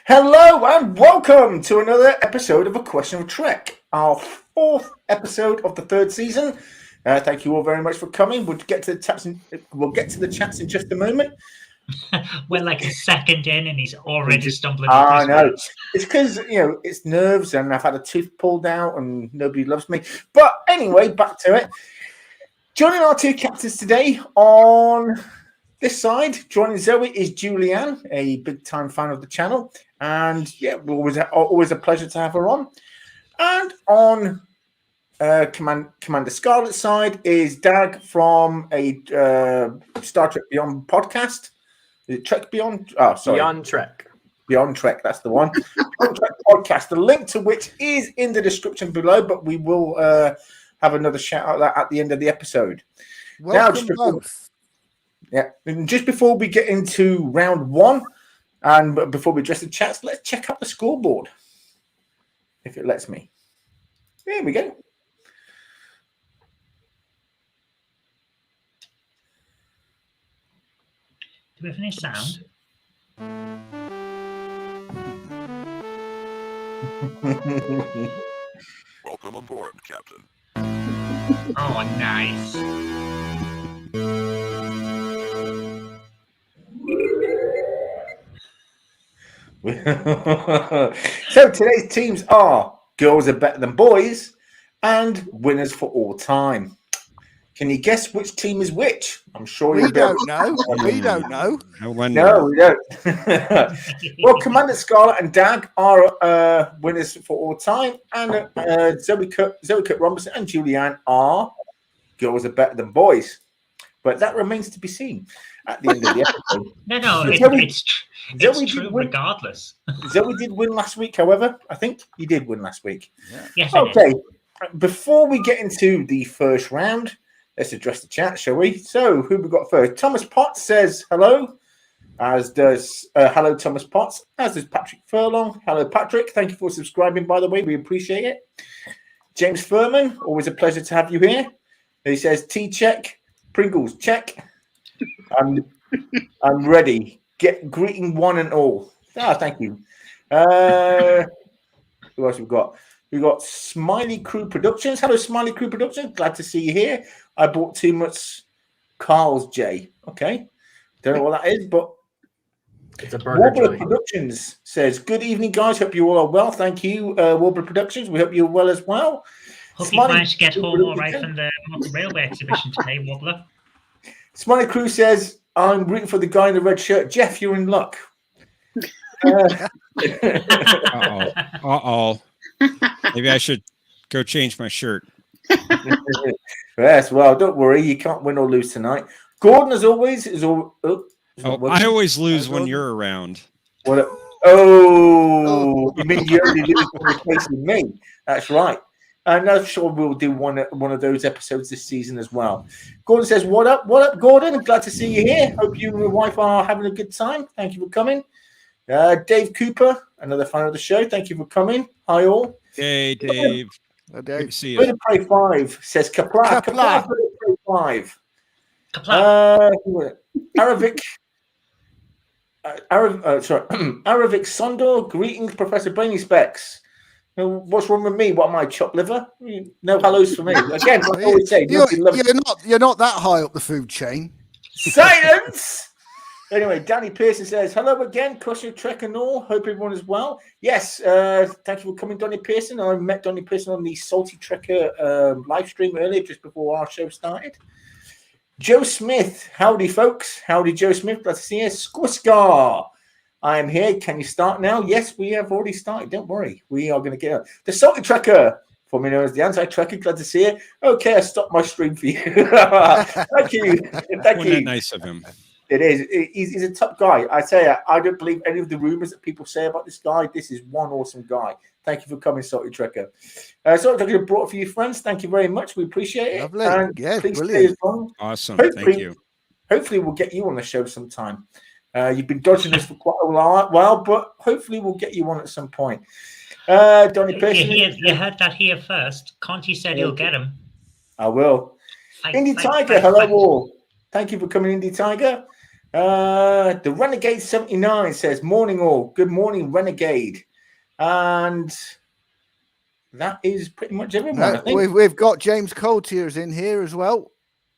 Hello and welcome to another episode of A Question of Trek, our fourth episode of the third season. Thank you all very much for coming. We'll get to the chats in just a moment. We're like a second in, and he's already stumbling. I know. It's because it's nerves, and I've had a tooth pulled out, and nobody loves me. But anyway, back to it. Joining our two captains today on this side, joining Zoe is Julianne, a big-time fan of the channel, and always a pleasure to have her on. And on Commander Scarlet's side is Dag from a Star Trek Beyond podcast. Is it Trek Beyond? Oh, sorry, Beyond Trek. Beyond Trek, that's the one. Beyond Trek podcast. The link to which is in the description below, but we will have another shout out that at the end of the episode. Welcome Just before we get into round one, and before we address the chats, let's check out the scoreboard, if it lets me. There we go. Do we have any sound? Welcome aboard, Captain. Oh, nice. So today's teams are Girls Are Better Than Boys and Winners for All Time. Can you guess which team is which? I'm sure we don't know. We don't know. No, we don't. Well, Commander Scarlet and Dag are winners for all time, and Zoe Kirk Robinson and Julianne are Girls Are Better Than Boys. But that remains to be seen at the end of the episode. It's true regardless. Zoe did win last week, however. I think you did win last week. Yeah. Yes, okay. Before we get into the first round, let's address the chat, shall we? So, who we got first? Thomas Potts says hello, as does hello Thomas Potts, as does Patrick Furlong. Hello, Patrick. Thank you for subscribing, by the way. We appreciate it. James Furman, always a pleasure to have you here. He says, tea check, Pringles check. I'm ready. Greeting one and all. Thank you. Who else we got? We got Smiley Crew Productions. Hello, Smiley Crew Productions. Glad to see you here. I bought too much Carl's J. Okay. Don't know what that is, but it's a burger. Warbler Productions says, good evening, guys. Hope you all are well. Thank you, Warbler Productions. We hope you're well as well. Hope you managed to get home all right from the railway exhibition today, Wobbler. Smiley Crew says, I'm rooting for the guy in the red shirt. Jeff, you're in luck. Uh-oh. Maybe I should go change my shirt. Yes, well, don't worry. You can't win or lose tonight. Gordon, as always, is all. I always lose when you're around. You mean you only lose when you're facing me? That's right. And I'm sure we'll do one of those episodes this season as well. Gordon says, what up, Gordon? Glad to see you here. Hope you and your wife are having a good time. Thank you for coming. Dave Cooper, another fan of the show. Thank you for coming. Hi, all. Hey, Dave. Good to see you. Bird of Prey 5 says Kapla. Kapla. Bird of Prey 5. Aravic. Aravic Sondor. Greetings, Professor Brainy Specs. What's wrong with me? What am I, chopped liver? No hellos for me. Again, like I always say, you're not that high up the food chain. Silence! Anyway, Danny Pearson says, hello again, Question of Trek and all. Hope everyone is well. Yes, thank you for coming, Donny Pearson. I met Donny Pearson on the Salty Trekker live stream earlier, just before our show started. Joe Smith, howdy, folks. Howdy, Joe Smith. Glad to see you. Squiscar. I am here. Can you start now? Yes, we have already started. Don't worry. We are going to get on. The Salty Trekker, formerly known as the Anti-Trekker. Glad to see you. Okay, I stopped my stream for you. Thank you. Thank you. Nice of him. It is. He's a top guy. I tell you, I don't believe any of the rumors that people say about this guy. This is one awesome guy. Thank you for coming, Salty Trekker. Salty Trekker brought a few friends. Thank you very much. We appreciate it. Lovely. And yeah, please brilliant. Awesome. Thank you. Hopefully, we'll get you on the show sometime. You've been dodging us for quite a while, but hopefully we'll get you on at some point. Donny Pearson. You heard that here first. Conti said he'll get him. I will. Indie Tiger, hello all. Thank you for coming, Indie Tiger. The Renegade 79 says, "Morning all. Good morning, Renegade." And that is pretty much everyone. I think. We've got James Coultier's in here as well.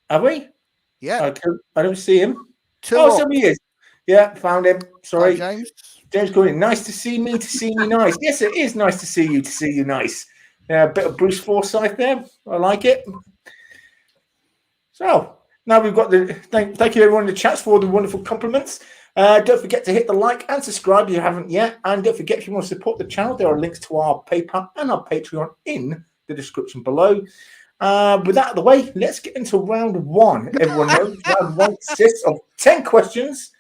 Have we? Yeah. I don't see him. Two Oh, up. so he is. Yeah, found him. Sorry. Hi, James. James Gordon, nice to see me, to see me nice. Yes, it is nice to see you nice. A bit of Bruce Forsyth there. I like it. So now we've got the thank you everyone in the chats for all the wonderful compliments. Don't forget to hit the like and subscribe if you haven't yet. And don't forget, if you want to support the channel, there are links to our PayPal and our Patreon in the description below. With that out of the way, let's get into round one. Everyone knows round one consists of 10 questions.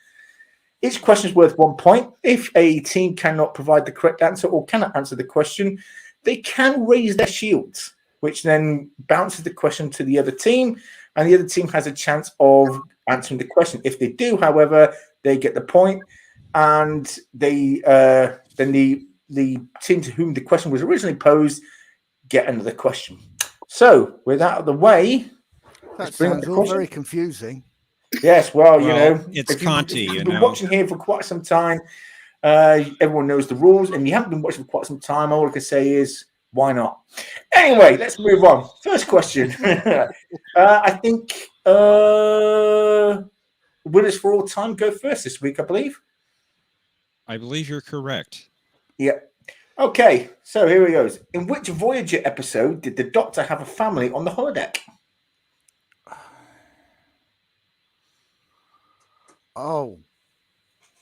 Each question is worth 1 point. If a team cannot provide the correct answer or cannot answer the question, they can raise their shields, which then bounces the question to the other team, and the other team has a chance of answering the question. If they do, however, they get the point, and they then the team to whom the question was originally posed get another question. So, with that out of the way, that sounds all very confusing. Yes, well, you know, it's Conti. You've been watching here for quite some time. Everyone knows the rules, and you haven't been watching for quite some time. All I can say is, why not? Anyway, let's move on. First question. I think winners for all time go first this week, I believe. I believe you're correct. Yeah. Okay, so here he goes. In which Voyager episode did the Doctor have a family on the holodeck? Oh,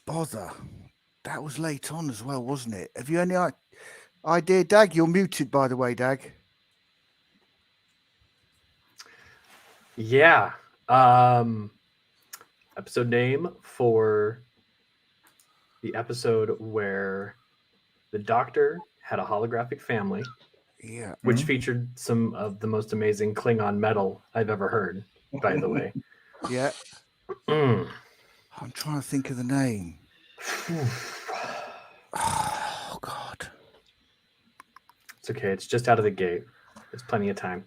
bother. That was late on as well, wasn't it? Have you any idea, Dag? You're muted, by the way, Dag. Yeah. Episode name for the episode where the Doctor had a holographic family. Yeah. Which featured some of the most amazing Klingon metal I've ever heard, by the way. Yeah. I'm trying to think of the name. Oh, God. It's okay. It's just out of the gate. There's plenty of time.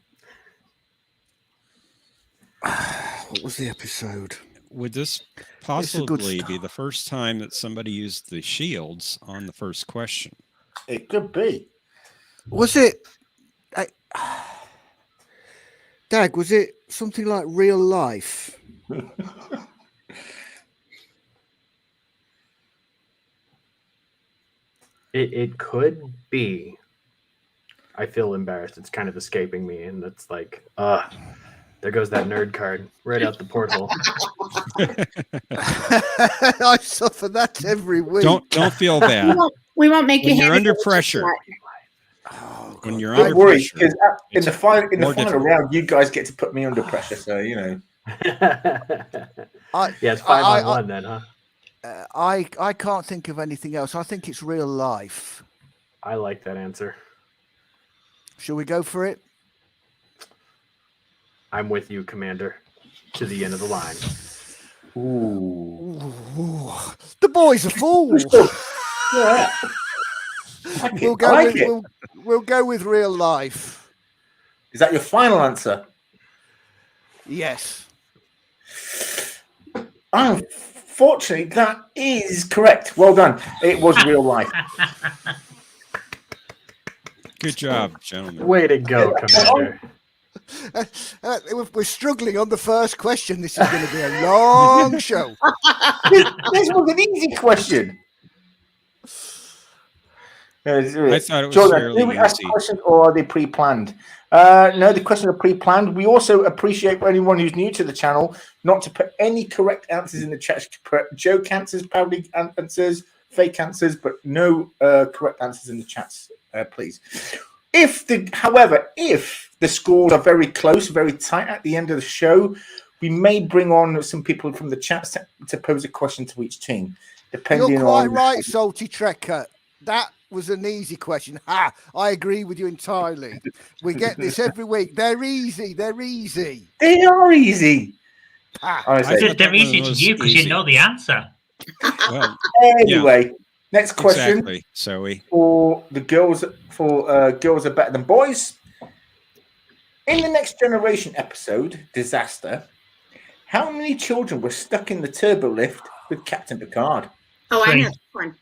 What was the episode? Would this possibly be the first time that somebody used the shields on the first question? It could be. Was it... Dag, was it something like Real Life? It could be. I feel embarrassed. It's kind of escaping me, and it's like, there goes that nerd card right out the porthole. I suffer that every week. Don't feel bad. We won't make you. When you're under pressure. When you're Don't under worry, pressure. because in the final difficult. round, you guys get to put me under pressure. So you know. It's 5-on-1 then, huh? I can't think of anything else. I think it's Real Life. I like that answer. Shall we go for it? I'm with you, Commander, to the end of the line. Ooh. The boys are fools. Yeah. We'll go with Real Life. Is that your final answer? Yes. Unfortunately, that is correct. Well done. It was Real Life. Good job, gentlemen. Way to go, Commander. We're struggling on the first question. This is going to be a long show. This was an easy question. I thought it was Jordan, fairly do we ask easy. questions or are they pre-planned? No, the questions are pre-planned. We also appreciate for anyone who's new to the channel not to put any correct answers in the chat. Joke answers, proudly answers, fake answers, but no correct answers in the chats, please. However, if the scores are very close, very tight at the end of the show, we may bring on some people from the chat to pose a question to each team, depending You're quite on. right, Salty Trekker. That was an easy question. I agree with you entirely. We get this every week. They're easy. They're easy. They are easy. They're easy to you because you know the answer. Well, anyway, next question. exactly. So for the girls. Girls Are Better Than Boys. In the Next Generation episode, Disaster, How many children were stuck in the turbo lift with Captain Picard? Oh, I Three. know. One.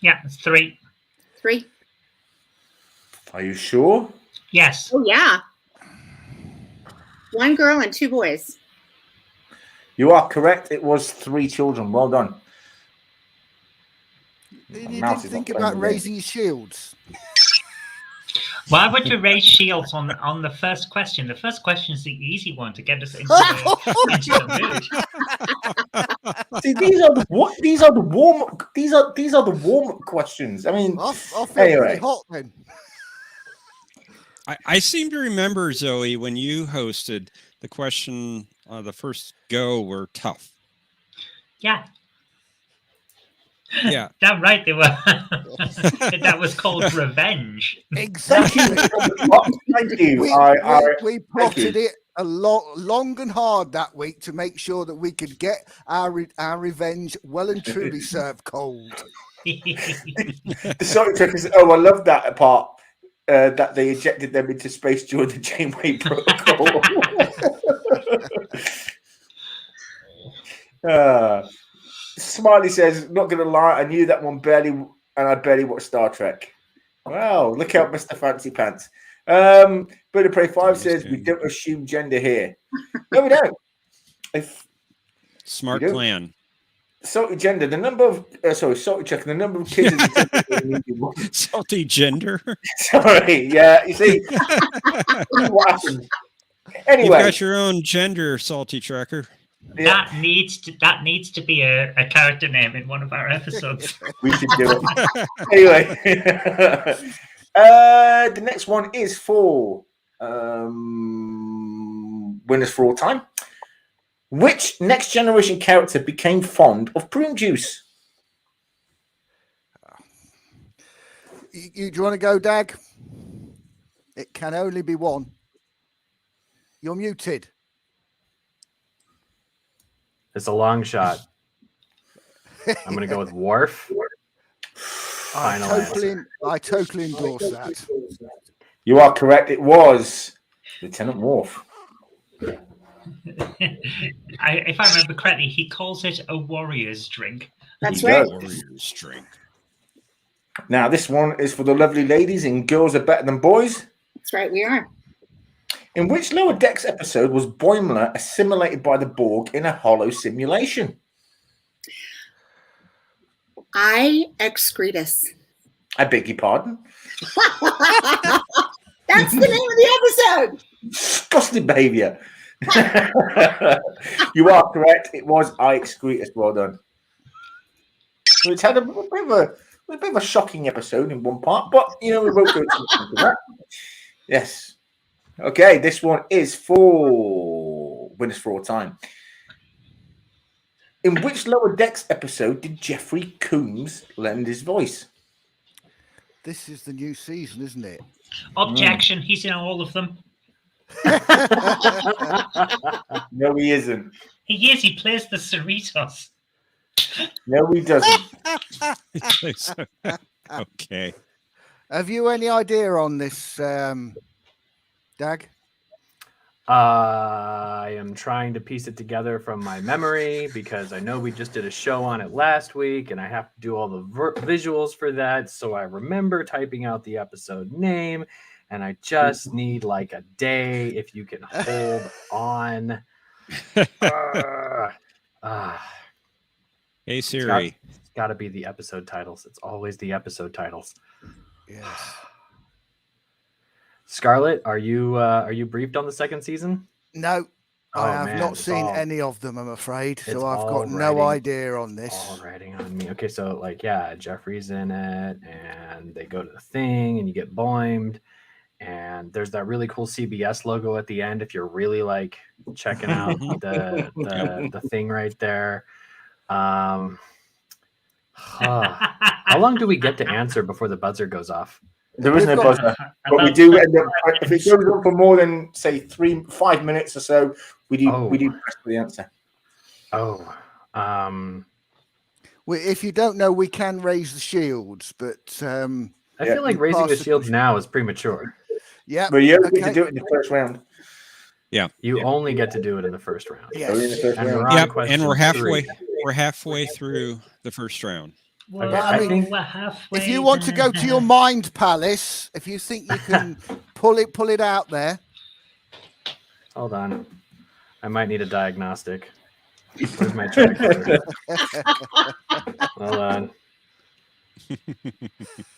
Yeah, it's 3. 3. Are you sure? Yes. Oh, yeah. 1 girl and 2 boys. You are correct. It was 3 children. Well done. You Mouse didn't is think not about playing with it. raising your shields. Why would you raise shields on the first question? The first question is the easy one to get us into the mood. See, these are the what? These are the warm. These are the warm up questions. I mean, I feel Anyway. pretty hot then. I seem to remember, Zoe, when you hosted, the question, the first go were tough. Yeah. Yeah. Damn right they were. That was called revenge. Exactly. thank you. We plotted it a lot, long and hard that week to make sure that we could get our revenge well and truly served cold. The Sonic Trekkers. Oh, I love that part. That they ejected them into space during the Janeway protocol. Smiley says, "Not gonna lie, I knew that one barely, and I barely watched Star Trek." Wow, look out, Mr. Fancy Pants. Bird of Prey 5 says, "We don't assume gender here." No, we don't. Smart we don't. plan. Salty gender. The number of salty check. The number of kids. Salty gender. Sorry, yeah. You see what happened. Anyway, You've got your own gender, Salty Trekker. Yeah. That needs to be a character name in one of our episodes. We should do it. Anyway, the next one is for winners for all time. Which next generation character became fond of prune juice? Do you want to go, Dag? It can only be one. You're muted. It's a long shot. I'm going to go with Worf. I Final totally endorse that. You are correct. It was Lieutenant Worf. If I remember correctly, he calls it a warrior's drink. That's There right. you go. Warrior's drink. Now, this one is for the lovely ladies in Girls Are Better Than Boys. That's right. We are. In which Lower Decks episode was Boimler assimilated by the Borg in a hollow simulation? I excretus. I beg your pardon. That's the name of the episode. Disgusting behaviour. You are correct. It was I excretus. Well done. So it's had a bit of a shocking episode in one part, but we won't go too much into that. Yes. Okay, this one is for winners for all time. In which Lower Decks episode did Jeffrey Combs lend his voice? This is the new season, isn't it? Objection. He's in all of them. No, he isn't. He is. He plays the Cerritos. No, he doesn't. Okay. Have you any idea on this, Dag? I am trying to piece it together from my memory because I know we just did a show on it last week and I have to do all the visuals for that. So I remember typing out the episode name and I just need like a day if you can hold on. Hey, Siri. It's got to be the episode titles. It's always the episode titles. Yes. Scarlet, are you briefed on the second season? No, Oh, I have man, not it's seen all- any of them, I'm afraid. it's So I've all got no writing- idea on this. All writing on me. Okay, so like, yeah, Jeffrey's in it, and they go to the thing, and you get boimed, and there's that really cool CBS logo at the end. If you're really like checking out the thing right there. How long do we get to answer before the buzzer goes off? There isn't a We've got- buzzer. But we do end up, if it goes on for more than say 5 minutes or so, we do press for the answer. Oh, If you don't know, we can raise the shields, but I Yeah, feel like you raising the pass- shields now is premature. yeah. But you only get Okay. to do it in the first round. You only get to do it in the first round. Yes. Only in the first And round. we're on Yep, question and we're halfway. 3. We're halfway through the first round. Okay, I think we're halfway If you want to go to your there. mind palace, if you think you can pull it out there. Hold on. I might need a diagnostic. Where's my checkboard? Hold on.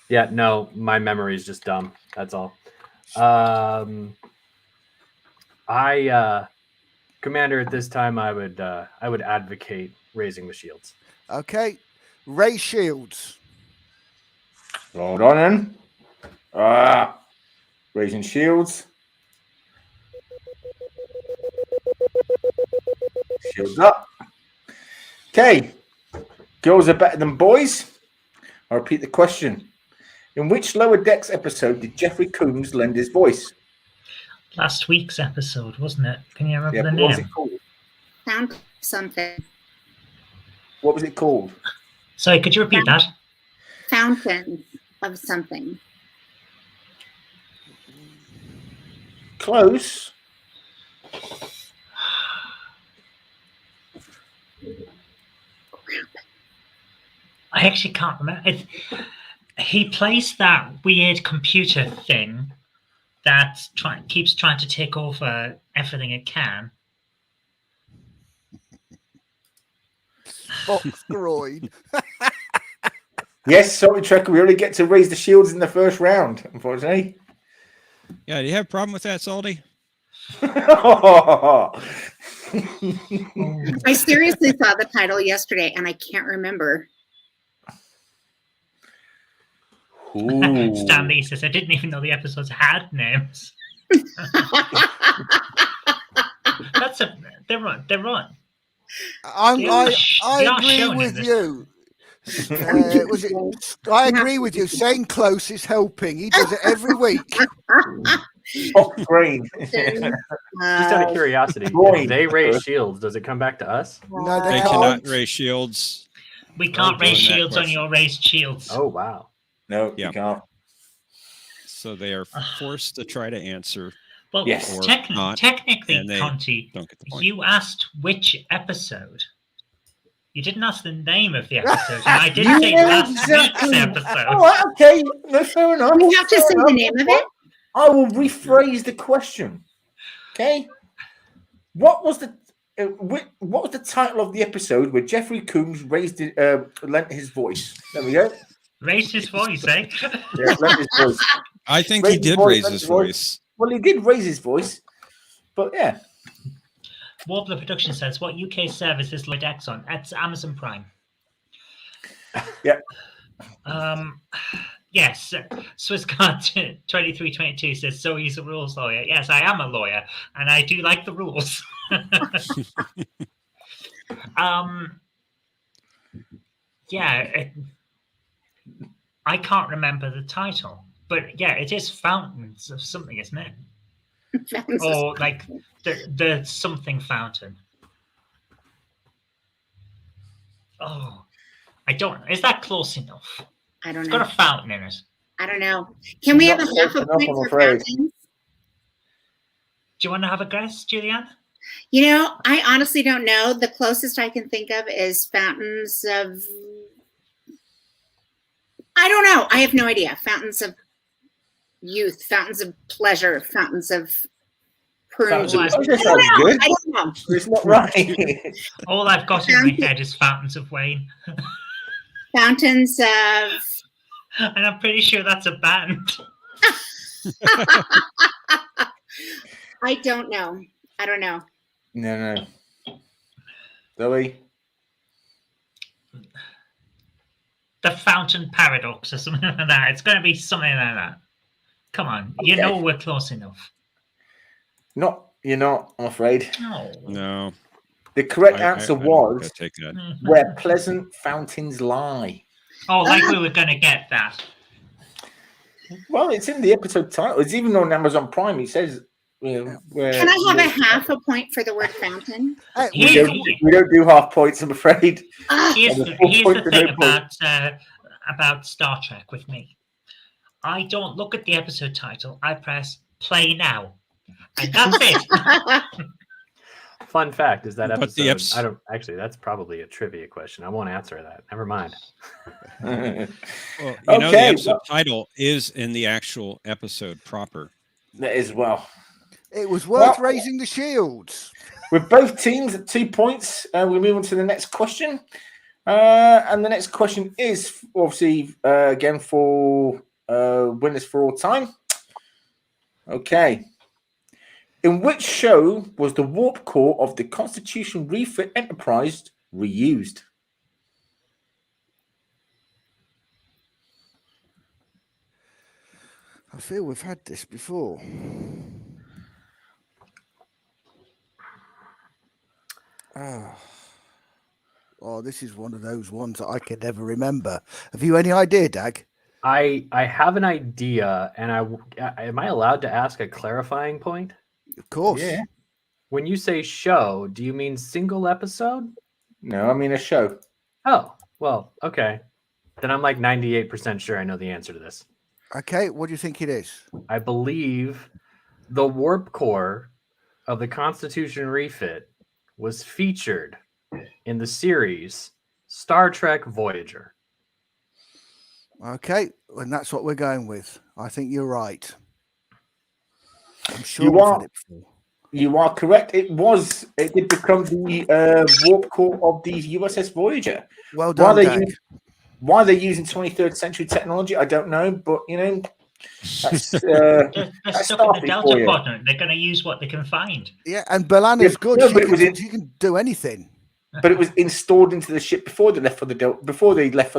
Yeah, no, my memory is just dumb. That's all. Commander, at this time, I would advocate raising the shields. Okay. Ray Shields. Hold on then. Raising shields. Shields up. Okay. Girls are better than boys. I'll repeat the question. In which Lower Decks episode did Jeffrey Combs lend his voice? Last week's episode, wasn't it? Can you remember the What was name? it called? Found something. What was it called? Sorry, could you repeat that? Fountain of something. Close. I actually can't remember. He plays that weird computer thing that keeps trying to take over everything it can. Fox groin. Yes, sorry, Trekkie. We only get to raise the shields in the first round, unfortunately. Yeah, do you have a problem with that, Salty? I seriously saw the title yesterday and I can't remember. Stan Lee says, I didn't even know the episodes had names. They're on. I agree with you. I agree with you. Saying close is helping. He does it every week. Oh, great. Just out of curiosity, if they raise shields, does it come back to us? No, They cannot raise shields. We can't raise shields on your raised shields. Oh, wow. No, Yeah. you can't. So they are forced to try to answer. Well, Yes. technically, and they Conti, don't get the point. you asked which episode. You didn't ask the name of the episode. And I did say last week's episode. Oh, okay. No, fair enough. We have to say the name of it. I will rephrase the question. Okay. What was the title of the episode where Jeffrey Combs lent his voice? There we go. Raised his voice, eh? Yeah, lent his voice. I think he did raise his voice. Well, he did raise his voice, but yeah. Warbler Production says, what UK service is Lloyd X on? That's Amazon Prime. Yeah. Yes. Swisscard 2322 says, so he's a rules lawyer. Yes, I am a lawyer, and I do like the rules. I can't remember the title, but yeah, it is Fountains of something, isn't it? Or like the something fountain. Oh, I don't. Is that close enough? I don't It's know. got a fountain in it. I don't know. Can we have a Not half a close enough, point I'm for afraid. fountains? Do you want to have a guess, Julianne? You know, I honestly don't know. The closest I can think of is fountains of. I don't know. I have no idea. Fountains of youth, fountains of pleasure, fountains of prunes. Fountains of I pleasure don't sounds know. good. I don't know. It's not right. All I've got in my head is Fountains of Wayne. Fountains of. And I'm pretty sure that's a band. I don't know. I don't know. No. Zoe? The Fountain Paradox or something like that. It's going to be something like that. Come on. You know we're close enough. You're not, I'm afraid. No. The correct answer was I'll take that. Where Pleasant Fountains Lie. Oh, like we were going to get that. Well, it's in the episode title. It's even on Amazon Prime. It says, where. Can I have a half a point for the word fountain? We don't do half points, I'm afraid. Here's the thing about Star Trek with me. I don't look at the episode title. I press play now. And that's it. Fun fact is that But episode. the eps- I don't actually. That's probably a trivia question. I won't answer that. Never mind. Well, the Okay, episode title is in the actual episode proper. that is well. It was worth Well- raising the shields. With both teams at 2 points, we move on to the next question. And the next question is obviously again for winners for all time. Okay. In which show was the warp core of the Constitution refit Enterprise reused? I feel we've had this before. Oh, this is one of those ones that I can never remember. Have you any idea, Dag? I have an idea, and am I allowed to ask a clarifying point? Of course. Yeah. When you say show, do you mean single episode? No, I mean a show. Oh, well, okay. Then I'm like 98% sure I know the answer to this. Okay, what do you think it is? I believe the warp core of the Constitution refit was featured in the series Star Trek Voyager. Okay, and that's what we're going with. I think you're right. I'm sure You we've are. had it before. You are correct. It did become the warp core of the USS Voyager. Well Why done, they Dag. why they're using 23rd century technology, I don't know, but you know, that's They're That's stuck in the Starfleet for Delta you. Quadrant. They're going to use what they can find. Yeah, and Belana's Yeah, good. no, she, but it was she can do anything. but it was installed into the ship before they left for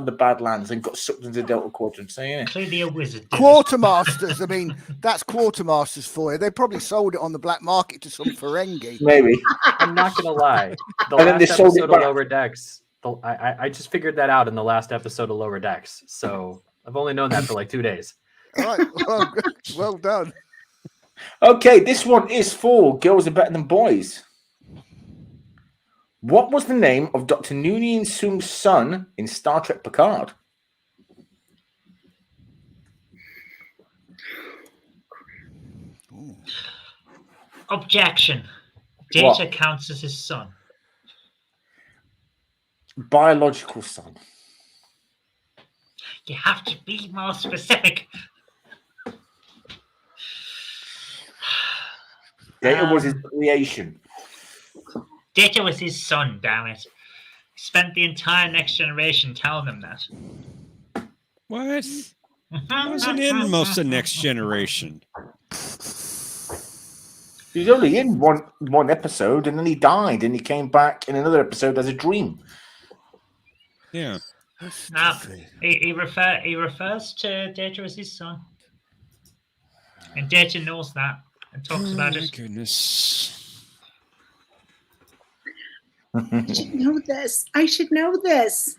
the Badlands and got sucked into the Delta Quadrant. So yeah. Clearly a wizard. did it. Quartermasters. I mean, that's Quartermasters for you. They probably sold it on the black market to some Ferengi. Maybe. I'm not going to lie. The And then they last sold it episode of back. Lower Decks, I just figured that out in the last episode of Lower Decks. So I've only known that for like 2 days. All right. Well done. Okay, this one is for Girls Are Better Than Boys. What was the name of Dr. Noonien Soom's son in Star Trek Picard? Objection. Data What? counts as his son. Biological son. You have to be more specific. Data was his creation. Data was his son, damn it. He spent the entire next generation telling them that. What? I wasn't in most of Next Generation. He was only in one episode, and then he died, and he came back in another episode as a dream. Yeah. No, he refers to Data as his son. And Data knows that and talks about My it. goodness. I should know this. I should know this.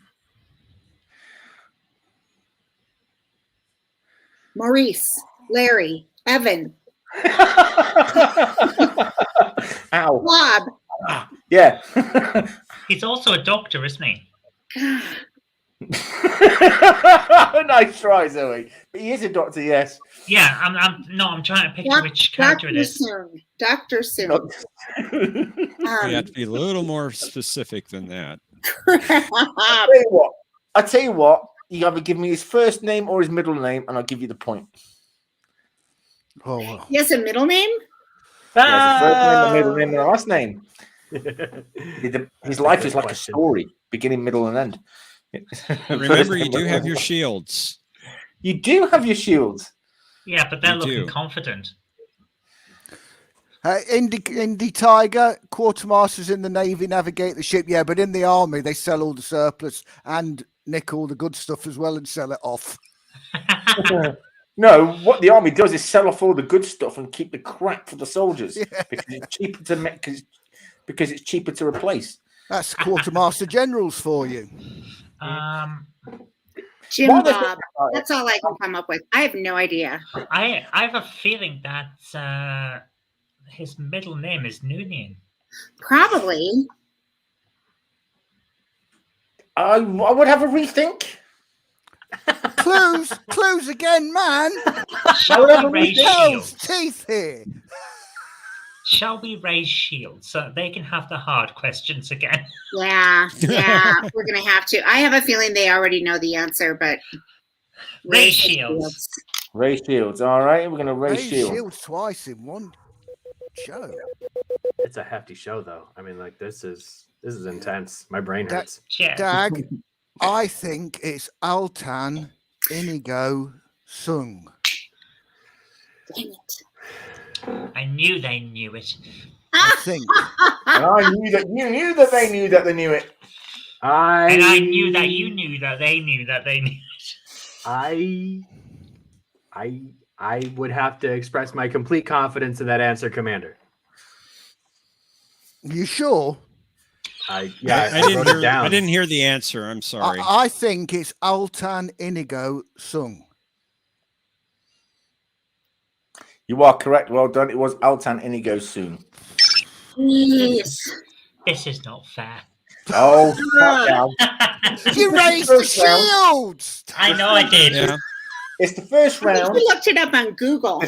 Maurice, Larry, Evan, Ow. Bob. Yeah. He's also a doctor, isn't he? Nice try, Zoe. But he is a doctor, yes. Yeah, I'm trying to picture which character it is. Dr. Soon. You have to be a little more specific than that. I tell you what. You either give me his first name or his middle name, and I'll give you the point. Oh, well. He has a middle name? He has a first name, a middle name, and a last name. His life is like a story, beginning, middle, and end. Remember, you do have your shields. You do have your shields. Yeah, but they're You looking do. confident. Indy Tiger, quartermasters in the Navy navigate the ship. Yeah, but in the Army, they sell all the surplus and nick all the good stuff as well and sell it off. No, what the army does is sell off all the good stuff and keep the crap for the soldiers because it's cheaper to make because it's cheaper to replace. That's quartermaster generals for you. Jim Why the- Bob. That's all I can come up with. I have no idea. I have a feeling that his middle name is Noonien. Probably. I would have a rethink. Clues again, man. Shall we ratio? Hell's teeth here. Shall we raise shields so they can have the hard questions again? Yeah, we're gonna have to. I have a feeling they already know the answer, but Raise shields. Raise shields. All right, we're gonna raise shields. Shields twice in one show. It's a hefty show, though. I mean, like this is intense. My brain hurts. Yeah. Dag, I think it's Altan Inigo Sung. Dang it. I knew they knew it. I think. I knew that you knew that they knew that they knew it. And I knew that you knew that they knew that they knew it. I would have to express my complete confidence in that answer, Commander. You sure? I didn't wrote it down. I didn't hear the answer. I'm sorry. I think it's Altan Inigo Sung. You are correct. Well done. It was Altan Inigo Soon. Yes. This is not fair. Oh, down. You raised the shields. I know I did. Yeah. It's the first round. We looked it up on Google.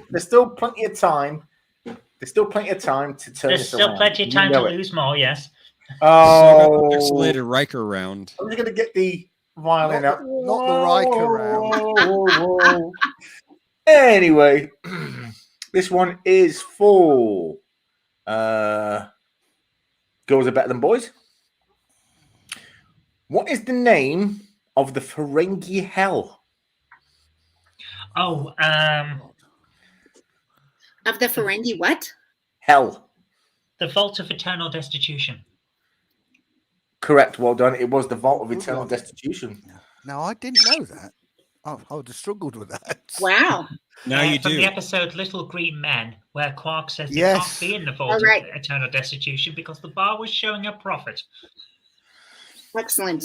There's still plenty of time. There's still plenty of time to turn There's this still around. plenty of You time to know it. lose more, yes. Oh, Isolated Riker round. I'm just gonna get the violin Not up. the Riker round. Anyway, this one is for girls are better than boys. What is the name of the Ferengi Hell? Oh, Of the Ferengi what? Hell. the Vault of Eternal Destitution. Correct. Well done. It was the Vault of Eternal Destitution. No, I didn't know that. I would have struggled with that. Wow. Now you From do. the episode Little Green Men, where Quark says they Yes. can't be in the Vault All right. of Eternal Destitution because the bar was showing a profit. Excellent.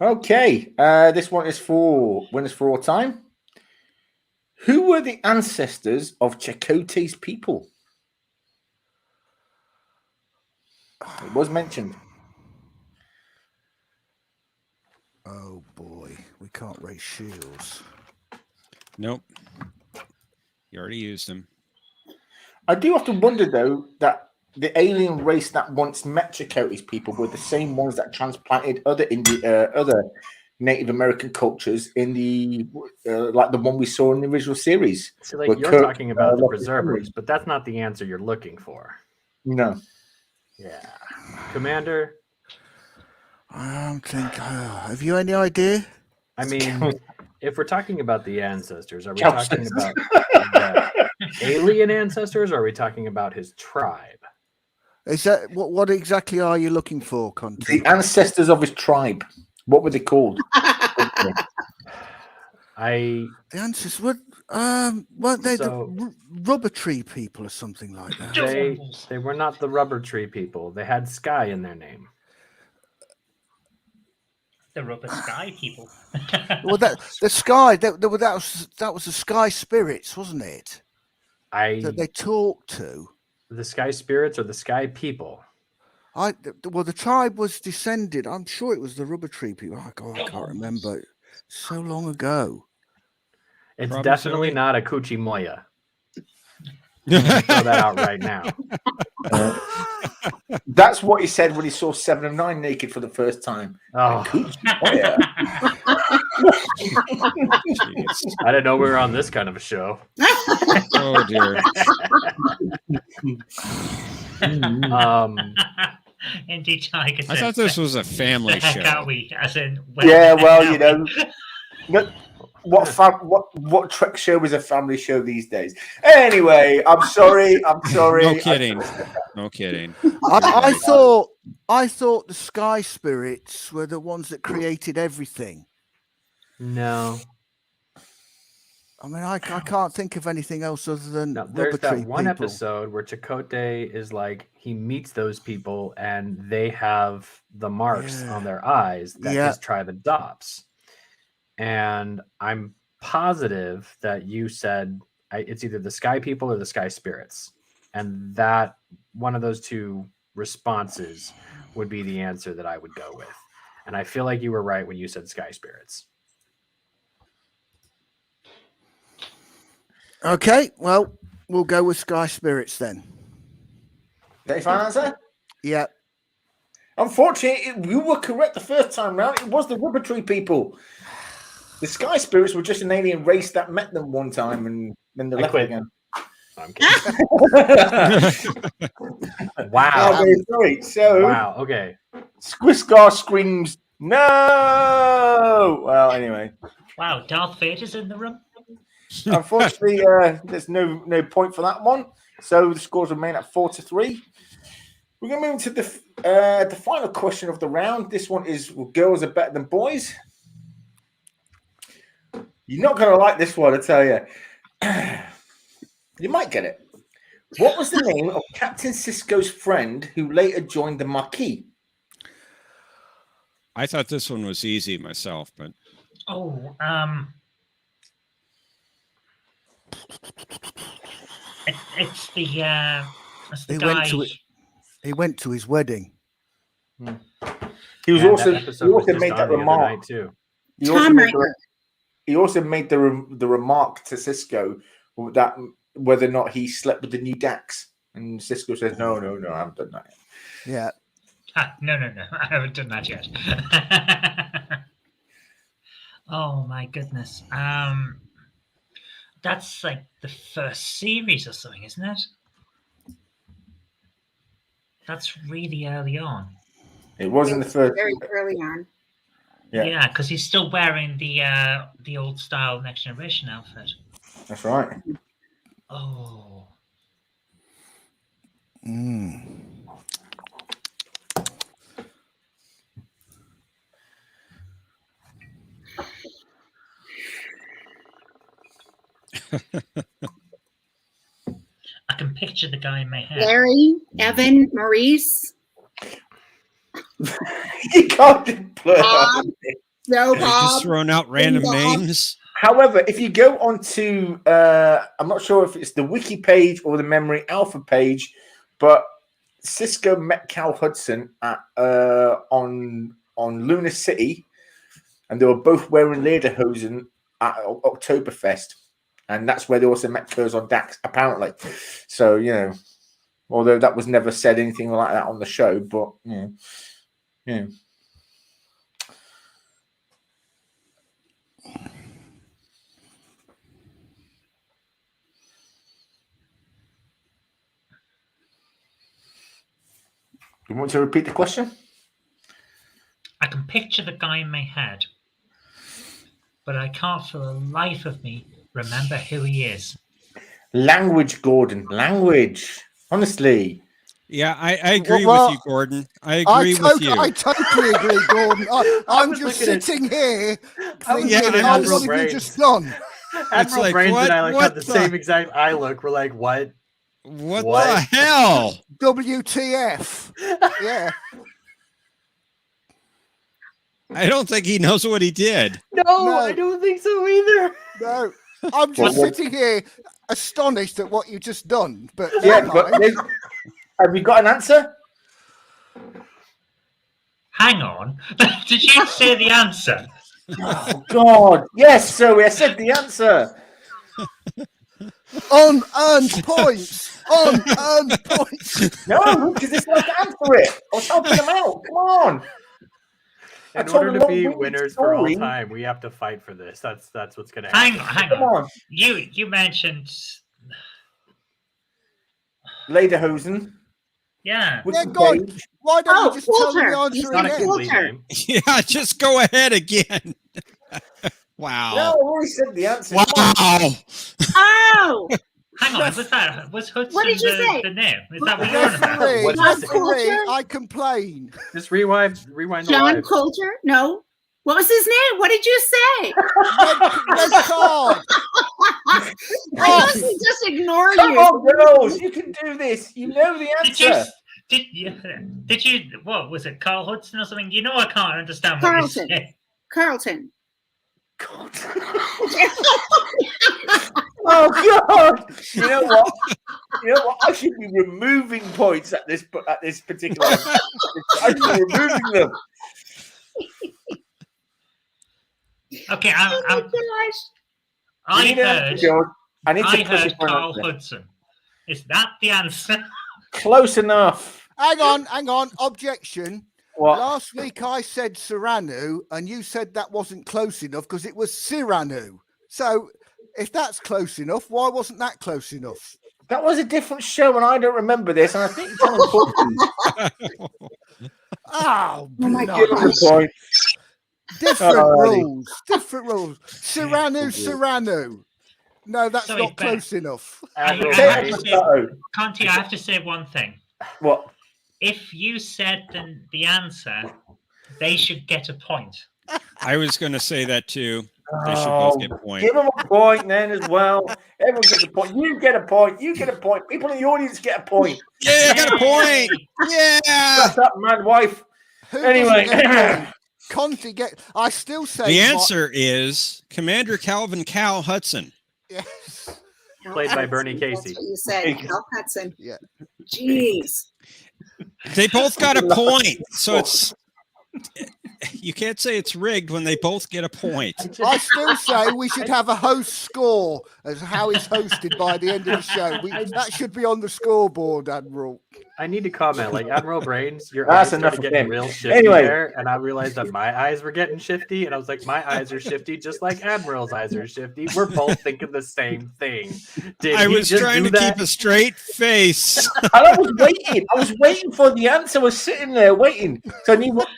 Okay. This one is for winners for all time. Who were the ancestors of Chakotay's people? It was mentioned. Oh boy, we can't raise shields. Nope. You already used them. I do have to wonder, though, that the alien race that once met Chakotay's people were the same ones that transplanted other Native American cultures in the like the one we saw in the original series. So, like, where you're Kirk, talking about the left preservers, his but that's not the answer you're looking for. No. Yeah. Commander, I'm thinking. Have you any idea? I mean, if we're talking about the ancestors, are we Counselors. talking about the alien ancestors, or are we talking about his tribe? Is that what exactly are you looking for, Conti? The ancestors of his tribe. What were they called? I The answers weren't they So- the rubber tree people or something like that? they were not the rubber tree people. They had sky in their name. The Rubber Sky people. Well, the sky that was the sky spirits, wasn't it? That they talked to. The sky spirits or the sky people? The tribe was descended. I'm sure it was the rubber tree people. Oh God, I can't remember. So long ago. It's Problem definitely solving? not a Kuchi Moya. Throw that out right now. That's what he said when he saw 7 of 9 naked for the first time. Oh, Oh, yeah. Jeez. I didn't know we were on this kind of a show. Oh dear. Indeed, Tiger. I thought this was a family the heck show. are we? As in, Yeah, the well, heck you are know. we? What Trek show is a family show these days? Anyway, I'm sorry. No kidding. No kidding. I thought the sky spirits were the ones that created everything. No. I mean, I can't think of anything else other than No, rubber there's that tree one people. episode where Chakotay is like, he meets those people and they have the marks Yeah. on their eyes that Yeah. his tribe adopts. And I'm positive that you said it's either the sky people or the sky spirits. And that one of those two responses would be the answer that I would go with. And I feel like you were right when you said sky spirits. Okay, well, We'll go with Sky Spirits then. Is that your final answer? Yeah. Unfortunately, you were correct the first time round. It was the Rubber Tree people. The Sky Spirits were just an alien race that met them one time and then they left again. I'm kidding. Wow. Oh, very sorry. So, Wow. Okay. Squiscar screams, no! Well, anyway. Wow, Darth Vader's in the room. Unfortunately, there's no point for that one. So the scores remain at 4-3. We're going to move to the final question of the round. This one is, well, girls are better than boys. You're not going to like this one, I tell you. You might get it. What was the name of Captain Sisko's friend who later joined the Maquis? I thought this one was easy myself, but it's the guy. He went to his wedding. He was also made that remark. He also made the remark to Sisko that whether or not he slept with the new Dax, and Sisko says, "No, I haven't done that yet." Yeah. No, I haven't done that yet. Oh my goodness. That's like the first series or something, isn't it? That's really early on. It wasn't the first. Very early on. Yeah, because he's still wearing the old style Next Generation outfit. That's right. Oh. I can picture the guy in my head. Larry, Evan, Maurice. You can't play Bob. No, just Bob. throwing out random names. However, if you go onto, I'm not sure if it's the wiki page or the Memory Alpha page, but Sisko met Cal Hudson at on Lunar City, and they were both wearing lederhosen at Oktoberfest, and that's where they also met Curzon Dax, apparently. So, you know, although that was never said anything like that on the show, but yeah. You want to repeat the question? I can picture the guy in my head, but I can't for the life of me remember who he is. Language, Gordon. Language. Honestly. Yeah, I agree with you, Gordon. I agree with you. I totally agree, Gordon. I'm just sitting here thinking, what have you just done? Admiral like, Brains and I what have the the- same exact eye look. We're like, what? What What? the hell? WTF? Yeah. I don't think he knows what he did. No, I don't think so either. No. I'm just sitting here astonished at what you've just done. But Yeah, but have you got an answer? Hang on. Did you say the answer? Oh, God. Yes, so I said the answer. unearned points. Unearned points. No, because it's not to answer it. I was helping them out. Come on. In order to be winners for all time, we have to fight for this. That's what's going to happen. Hang Come on. on. You mentioned. Lederhosen. Yeah. Yeah, God. Why don't you just tell me the Coulter. answer He's Not a again? complete name. Yeah, just go ahead again. Wow. No, I already said the answer. Wow. Oh, Hang on. Was Hudson What did you say? the name? Is that what you're on about? Referee, I complain. Just rewind the John live. Coulter? No. What was his name? What did you say? Red card. I mustn't just ignore Come you. on, girls. You can do this. You know the answer. Did you? What was it? Carl Hudson or something? You know I can't understand what Carlton. you say. Carlton. God. Oh, God. You know what? I should be removing points at this particular episode. I should be removing them. Okay, Oh my gosh. I You need an heard. answer, George. I need to I push heard it for an Carl answer. Hudson. Is that the answer? Close enough. Hang on. Objection. What? Last week I said Cyrano, and you said that wasn't close enough because it was Cyrano. So if that's close enough, why wasn't that close enough? That was a different show, and I don't remember this. And I think it's important. Oh my no. Give him the point. Different Alrighty. rules. Cyrano. No, that's Sorry, not close enough. Admiral I have Brainy. to say, Conti, I have to say one thing. What? If you said the answer, they should get a point. I was going to say that too. They should both get a point. Give them a point then as well. Everyone gets a point. You get a point. You get a point. People in the audience get a point. Yeah, I got a point. Yeah. Shut up, man, wife. Who Anyway. doesn't get a point? Conti get. I still say The answer is Commander Calvin Cal Hudson. Yes. Played by Bernie That's Casey. what you said, Cal Hudson. Yeah. Jeez. They both got a point. So it's you can't say it's rigged when they both get a point. I still say we should have a host score as how it's hosted by the end of the show. That should be on the scoreboard, Admiral. I need to comment, like Admiral Brains, your That's eyes enough started of getting him. real shifty Anyway. there, and I realized that my eyes were getting shifty, and I was like, my eyes are shifty, just like Admiral's eyes are shifty. We're both thinking the same thing. Did I he was just trying do to that? keep a straight face. And I was waiting. I was waiting for the answer. I was sitting there waiting. So I knew what.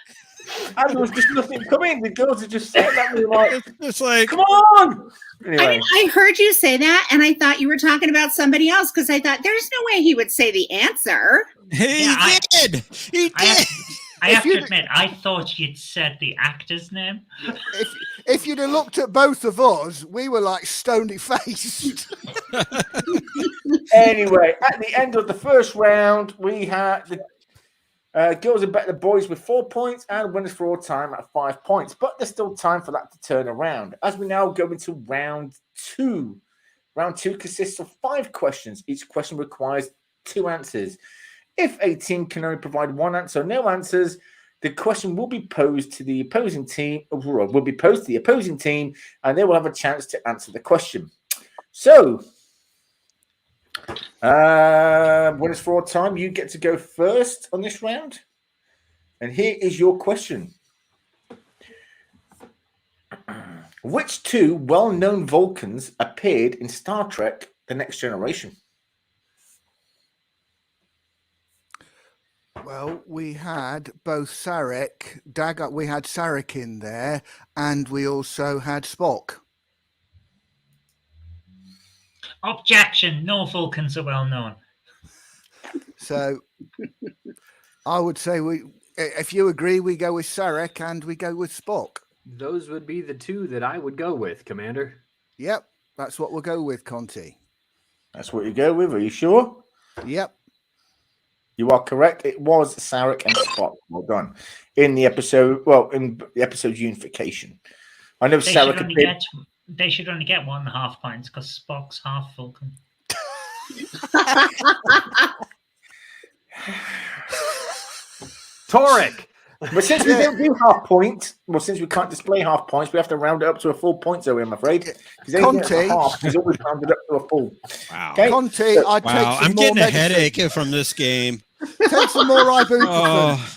And there was just nothing coming. The girls are just sitting at me like, It's like, come on. I Anyway. mean, I heard you say that, and I thought you were talking about somebody else because I thought there's no way he would say the answer. he Yeah, did. He did. I have to you'd- admit, I thought you'd said the actor's name. If you'd have looked at both of us, we were like stony faced. Anyway, at the end of the first round, we had the girls are better than boys with 4 points and winners for all time at 5 points. But there's still time for that to turn around. As we now go into round two. Round two consists of 5 questions. Each question requires 2 answers. If a team can only provide 1 answer or no answers, the question will be posed to the opposing team, and they will have a chance to answer the question. So, winners for all time, you get to go first on this round. And here is your question. Which 2 well-known Vulcans appeared in Star Trek The Next Generation? Well, we had both Sarek, we had Sarek in there, and we also had Spock. Objection! No Vulcans are well known. So I would say if you agree, we go with Sarek and we go with Spock. Those would be the 2 that I would go with, Commander. Yep, that's what we'll go with, Conti. That's what you go with. Are you sure? Yep. You are correct. It was Sarek and Spock. Well done. In the episode Unification. I know Sarek appeared. They should only get 1.5 points because Spock's half Vulcan. Torek! But since we don't do half points, since we can't display half points, we have to round it up to a full point, so I'm afraid. Because Conte. half is always rounded up to a full. Wow. Okay? Conti, I'd take Wow. some I'm more getting a medicine. headache from this game. Take some more ibuprofen. Oh,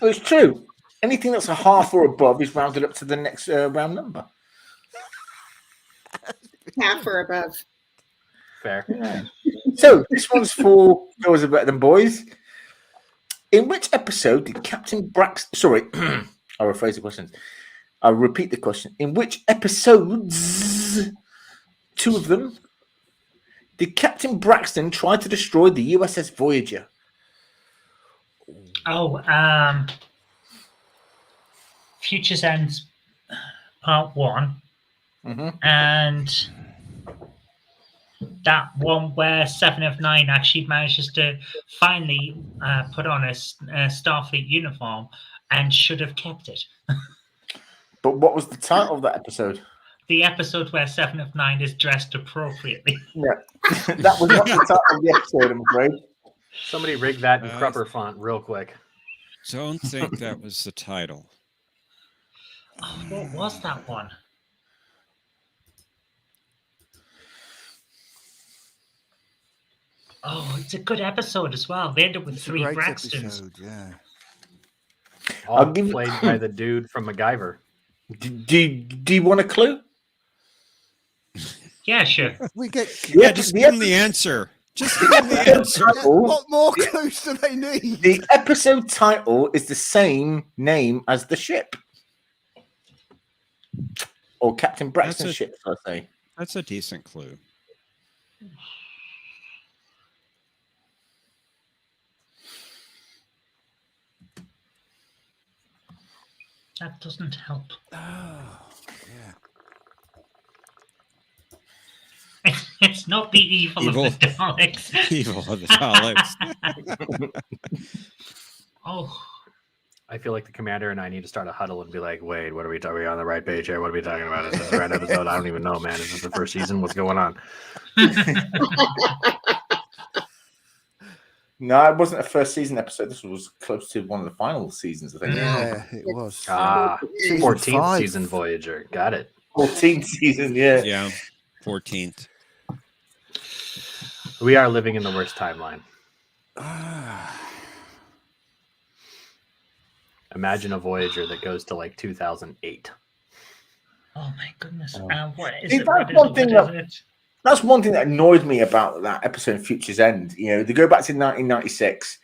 Well, it's true. Anything that's a half or above is rounded up to the next round number. Half or above. Fair. Yeah. So this one's for girls are better than boys. In which episode did Captain Braxton? Sorry, I'll rephrase the question. I'll repeat the question. In which episodes, 2 of them, did Captain Braxton try to destroy the USS Voyager? Oh, Future's End Part 1. Mm-hmm. And that one where 7 of 9 actually manages to finally put on a Starfleet uniform and should have kept it. But what was the title of that episode? The episode where 7 of 9 is dressed appropriately. Yeah, that was not the title of the episode, I'm afraid. Somebody rig that in Crupper font real quick. don't think that was the title. Oh, what was that one? Oh, it's a good episode as well. They end up with It's a 3 great Braxtons. episode, yeah. All I'll give you- played by the dude from MacGyver. Do you want a clue? Yeah, sure. We get Yeah, just give them the answer. Just give them the answer. what more clues do they need? The episode title is the same name as the ship. Or Captain Braxton's ship, shall I say. That's a decent clue. That doesn't help. Oh, yeah. It's not the evil. Of the Daleks. Evil of the Daleks. Oh. I feel like the commander and I need to start a huddle and be like, wait, what are we talking? Are we on the right page here? What are we talking about? Is this the right episode? I don't even know, man. Is this the first season? What's going on? No, it wasn't a first season episode. This was close to one of the final seasons, I think. Yeah, it was. Season 14th 5. season Voyager. Got it. 14th season, yeah. Yeah, 14th. We are living in the worst timeline. Imagine a Voyager that goes to like 2008. Oh my goodness. Oh. What is See, it? that's What is one it? thing What that- is it? That's one thing that annoyed me about that episode of Future's End. You know, they go back to 1996,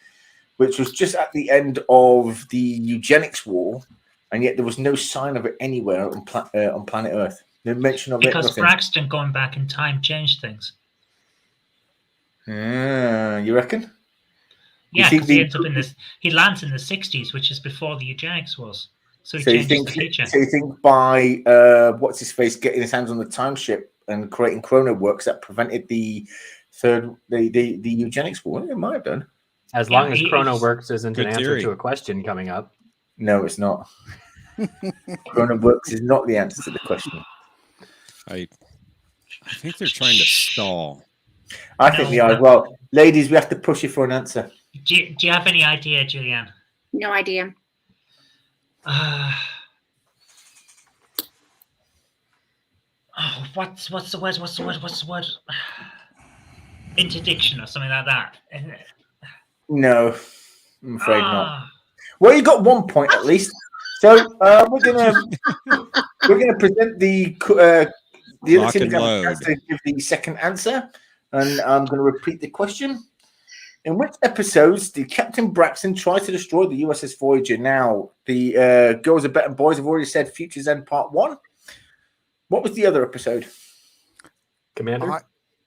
which was just at the end of the eugenics war, and yet there was no sign of it anywhere on planet Earth. No mention of Because it. Nothing. Braxton going back in time changed things. You reckon? Yeah, think because he the- ends up in this. He lands in the 60s, which is before the eugenics was. So he So you changes think? the future. So you think by what's his face getting his hands on the time ship and creating chrono works that prevented the eugenics war? It might have done. As Yeah, long as he- Chrono he's- Works isn't an Good answer theory. to a question coming up. No, it's not. Chrono works is not the answer to the question. I think they're trying to stall. I think they are as well. Ladies, we have to push you for an answer. Do you have any idea, Julianne? No idea. Oh, what's the word? What's the word? Interdiction or something like that. No, I'm afraid not. Ah, Well, you got 1 point at least. So we're gonna present the other Lock team and to load. give the second answer, and I'm going to repeat the question. In which episodes did Captain Braxton try to destroy the USS Voyager? Now, the girls are better boys have already said Future's End Part 1. What was the other episode? Commander?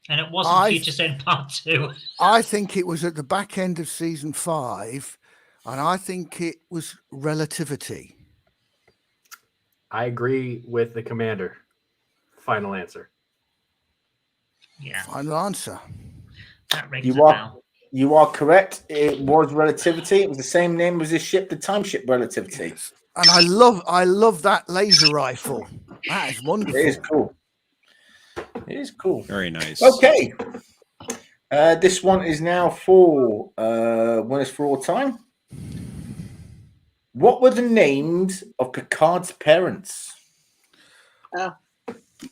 and it wasn't I- Future's End Part 2. I think it was at the back end of season 5, and I think it was Relativity. I agree with the commander. Final answer. Yeah, Final answer. that rings You a are bell. you are correct. It was Relativity. It was the same name as this ship, the time ship Relativity. Yes. And I love that laser rifle. That is wonderful. It is cool. It is cool. Very nice. Okay. This one is now for Winners for All Time. What were the names of Picard's parents?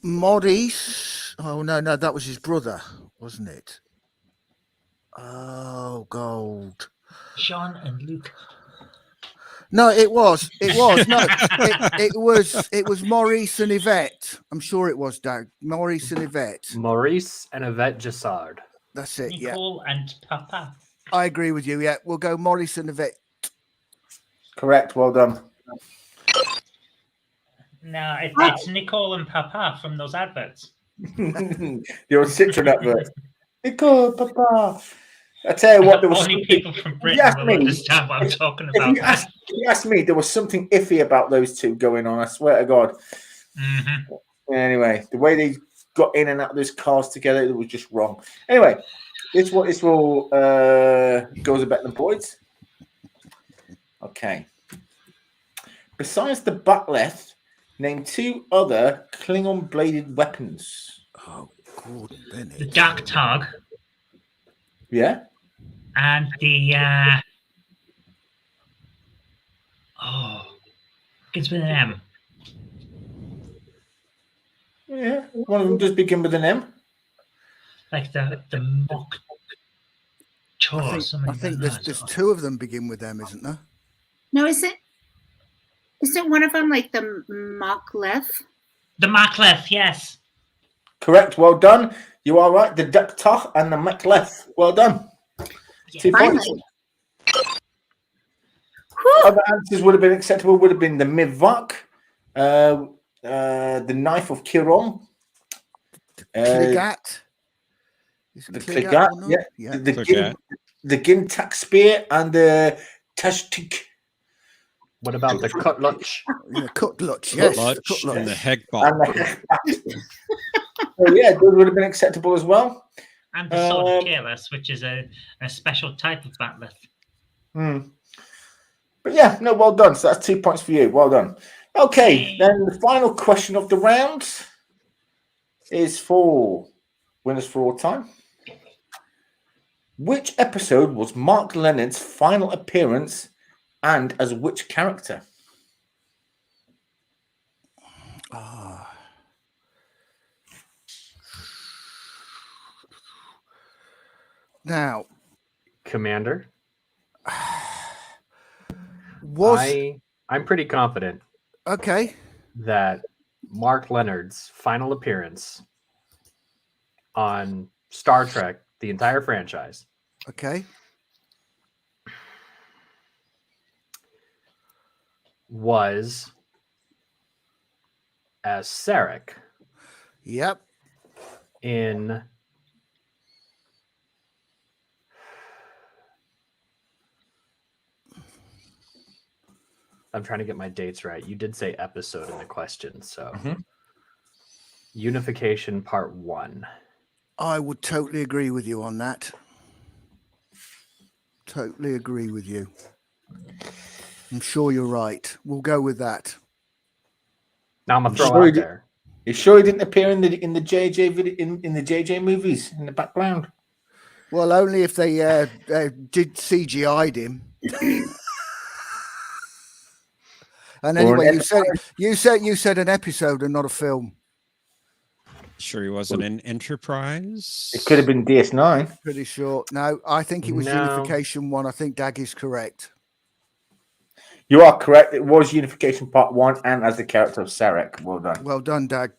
Maurice. Oh no, that was his brother, wasn't it? Oh, gold. Sean and Luke. No, it was. No, it was Maurice and Yvette. I'm sure it was, Doug. Maurice and Yvette. Maurice and Yvette Jassard. That's it. Yeah, Nicole and Papa. I agree with you. Yeah, we'll go Maurice and Yvette. Correct. Well done. No, it's Nicole and Papa from those adverts. You're on Citron advert. Nicole, Papa. I tell you what, there was Only something, people from you Britain ask will me- understand what I'm talking if about. if you ask me, there was something iffy about those two going on. I swear to God. Mhm. Anyway, the way they got in and out of those cars together, it was just wrong. Anyway, this will goes a better than points. Okay. Besides the Batleth, name two other Klingon bladed weapons. Oh, Gordon Bennett. The Dark Tog Yeah. and the begins with an M. Yeah. One of them does begin with an M. Like the mock Sure, I something think like there's that. two of them begin with them, isn't there? No, isn't one of them like the Mocklef? The Macleth, yes. Correct. Well done. You are right. The Ducktach and the Macleth. Well done. Yeah. 2 points. Finally. Whew. Other answers would have been acceptable. Would have been the Mivak, the Knife of Kiron, Kligat. Is the Kligat Kligat, one of yeah, them? Yeah. the Gintak Spear, and the Tashtik. What about the Kutluch? Yeah, Kutlutch, yes. the Clutch Kutlutch. and the Hegbot. And the So yeah, those would have been acceptable as well. And the Sword of Careless, which is a special type of Batleth. But yeah, no, well done. So that's 2 points for you. Well done. Okay, Yay. then the final question of the round is for winners for all time. Which episode was Mark Leonard's final appearance, and as which character? Now, Commander. I'm pretty confident okay. that Mark Leonard's final appearance on Star Trek, the entire franchise, Okay. was as Sarek Yep. in I'm trying to get my dates right. You did say episode in the question, so Unification Part 1. I would totally agree with you on that. Totally agree with you. I'm sure you're right. We'll go with that. Now I'm gonna throw Sure out there. You sure he didn't appear in the JJ video in the JJ movies in the background? Well, only if they did CGI'd him. And anyway, you said an episode and not a film. Sure, he wasn't in Enterprise. It could have been DS9. Pretty sure. No, I think it was Unification 1. I think Dag is correct. You are correct. It was Unification Part 1 and as the character of Sarek. Well done. Well done, Dag.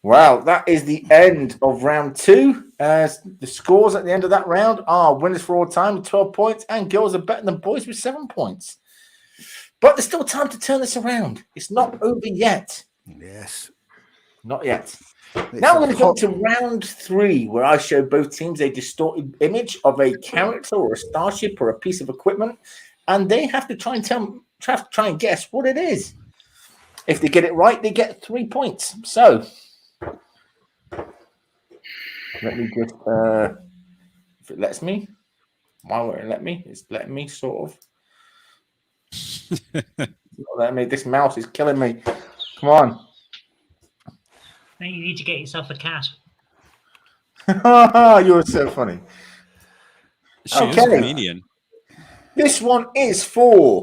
Wow, that is the end of round 2. The scores at the end of that round are winners for all time with 12 points, and girls are better than boys with 7 points. But there's still time to turn this around. It's not over yet. Yes. Not yet. Now we're going to go to round 3, where I show both teams a distorted image of a character or a starship or a piece of equipment, and they have to try and guess what it is. If they get it right, they get 3 points. So let me just, if it lets me, why won't it let me? It's letting me sort of. Not letting me. This mouse is killing me. Come on. Now you need to get yourself a cat. You're so funny. She is a comedian. This one is for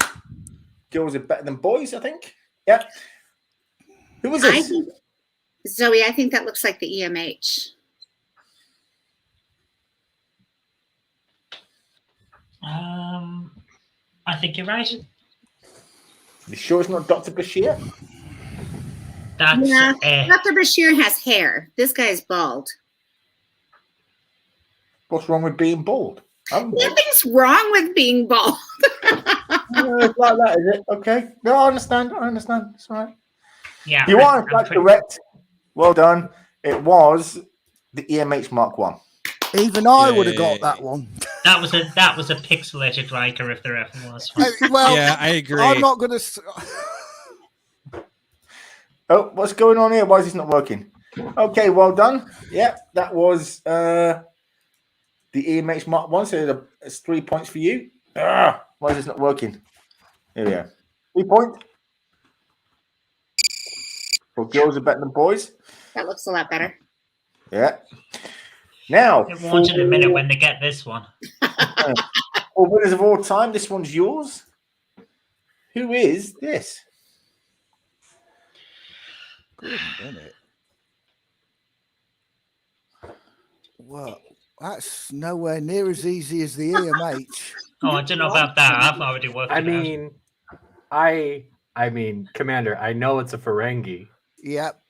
girls are better than boys, I think. Yeah. Who is this? Zoe, I think that looks like the EMH. I think you're right. You sure it's not Dr. Bashir? That's Dr. Bashir has hair. This guy's bald. What's wrong with being bald? Nothing's wrong with being bald. It's like that, is it? Okay. No, I understand. It's all right. Yeah. You are in fact correct. Well done. It was the EMH Mark 1. Even I would have got that one. That was a pixelated Riker if there ever was. Well, Yeah, I agree. I'm not going to. Oh, what's going on here? Why is this not working? Okay, well done. Yeah, that was the EMH Mark 1. So it's 3 points for you. Why is this not working? Here we are. 3 points. For girls are better than boys. That looks a lot better. Yeah. Now, It won't in a minute when they get this one. for winners of all time, this one's yours. Who is this? Good, isn't it? Well, That's nowhere near as easy as the EMH. Oh, I don't know about that. I've already worked it I mean, Commander, I know it's a Ferengi, Yep.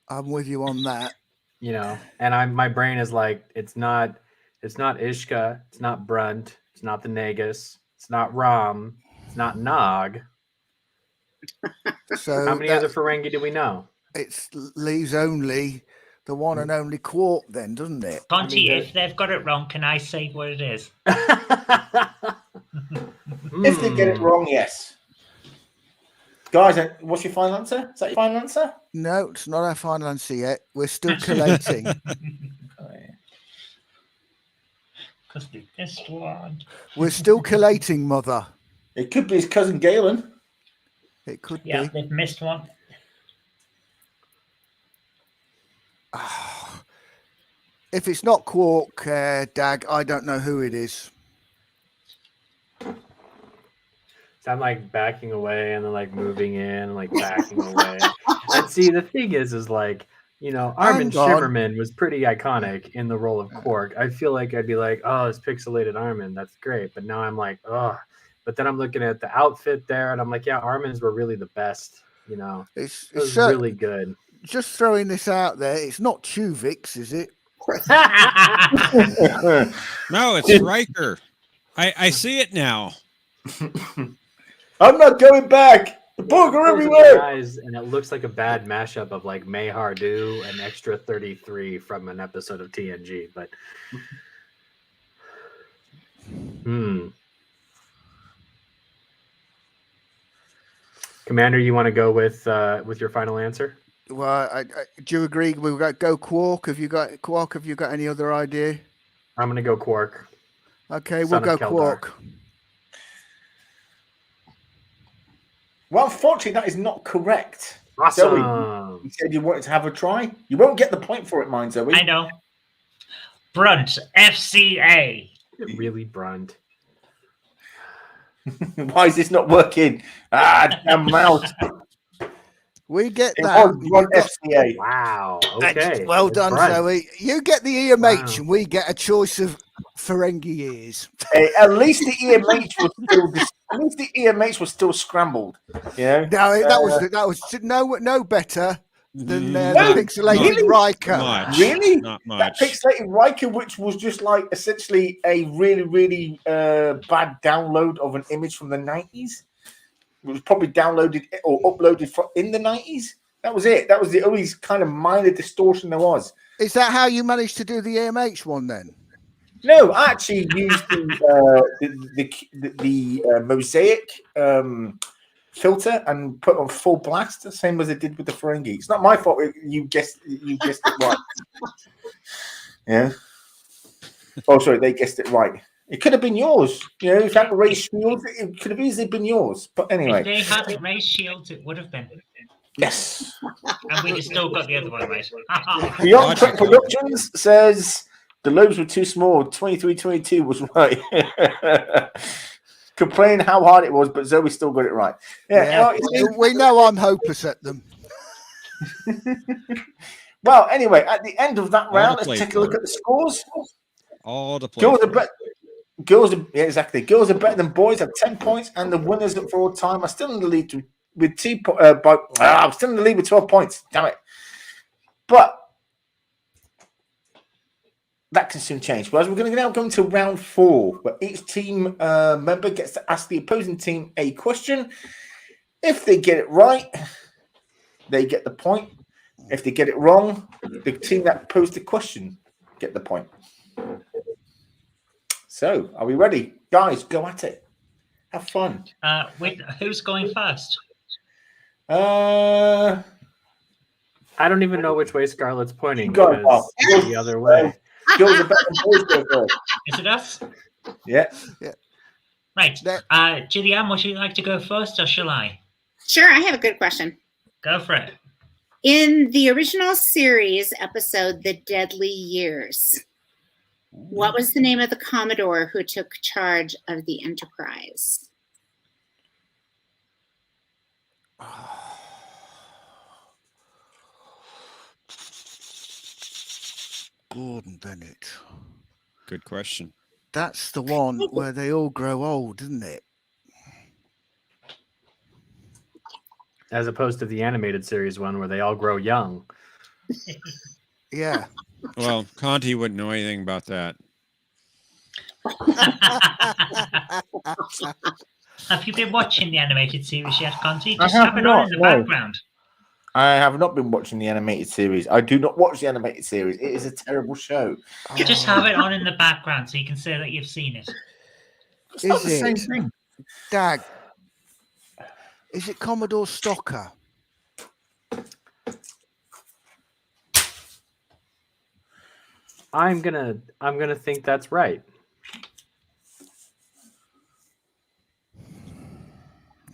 I'm with you on that. you know, and my brain is like, it's not Ishka, it's not Brunt, it's not the Nagus, it's not Ram, it's not Nog. So How many other Ferengi do we know? it leaves only the one and only Quark then, doesn't it? out. Conti, if they've got it wrong, can I say what it is? If they get it wrong, yes. Guys, what's your final answer? Is that your final answer? No, it's not our final answer yet. We're still collating. Because the best one. We're still collating, Mother. It could be his cousin Galen. It could Yeah, be. they've missed one. If it's not Quark, Dag, I don't know who it is. So I'm like backing away and then like moving in and like backing away. And see, the thing is like, you know, Armin Shiverman was pretty iconic in the role of Quark. I feel like I'd be like, oh, it's pixelated Armin. That's great. But now I'm like, oh. But then I'm looking at the outfit there and I'm like, yeah, Armin's were really the best. You know, it was really good. Just throwing this out there, it's not Tuvix, is it? No, it's Riker. I see it now. I'm not going back. The booger everywhere. Guys, and it looks like a bad mashup of like May Hardu and Extra 33 from an episode of TNG. But Commander, you want to go with your final answer? Well, do you agree? We've got go Quark. Have you got Quark? Have you got any other idea? I'm going to go Quark. Okay, we'll go Quark. Well, unfortunately, that is not correct. Awesome. Zoe, you said you wanted to have a try. You won't get the point for it, mind, Zoe. I know. Brunt, FCA. Really, Brunt? Why is this not working? Damn mouse. We get that. FCA. Wow. Okay. Well done, Brunt. Zoe. You get the EMH, and we get a choice of Ferengi ears. Hey, at least the EMH was still scrambled. Yeah. No, that was no better than the pixelated Riker. Really? Not much. That pixelated Riker, which was just like essentially a really, really bad download of an image from the 90s. It was probably downloaded or uploaded in the 90s. That was it. That was the only kind of minor distortion there was. Is that how you managed to do the EMH one then? No, I actually used the mosaic filter and put on full blast, the same as I did with the Ferengi. It's not my fault. You guessed it right. Yeah. Oh, sorry, they guessed it right. It could have been yours. You know, if you hadn't raised shields, it could have easily been yours. But anyway. If they hadn't raised shields, it would have been. Yes. And we'd have still got the other one right. Beyond Trek Productions says the lobes were too small. 23-22 was right. Complain how hard it was, but Zoe still got it right. Yeah. We know I'm hopeless at them. Well, anyway, at the end of that round, let's take a look at the scores. All the Girls are better than boys. Have 10 points, and the winners for all time are still in the lead with 2 I'm still in the lead with 12 points. Damn it! But that can soon change. Whereas we're going to now go into round 4, where each team member gets to ask the opposing team a question. If they get it right, they get the point. If they get it wrong, the team that posed the question get the point. So, are we ready? Guys, go at it. Have fun. Who's going first? I don't even know which way Scarlet's pointing. Go the other way. Girls are better than boys go first. Is it us? Yeah. Right. Gillian, would you like to go first, or shall I? Sure, I have a good question. Go for it. In the original series episode, The Deadly Years, what was the name of the Commodore who took charge of the Enterprise? Gordon Bennett. Good question. That's the one where they all grow old, isn't it? As opposed to the animated series one where they all grow young. Yeah. Well, Conti wouldn't know anything about that. Have you been watching the animated series yet, Conti? I Just have have it not, on in the no. background. I have not been watching the animated series. I do not watch the animated series. It is a terrible show. Just have it on in the background so you can say that you've seen it. It's not the Is same it? thing. Dag. Is it Commodore Stocker? I'm gonna think that's right.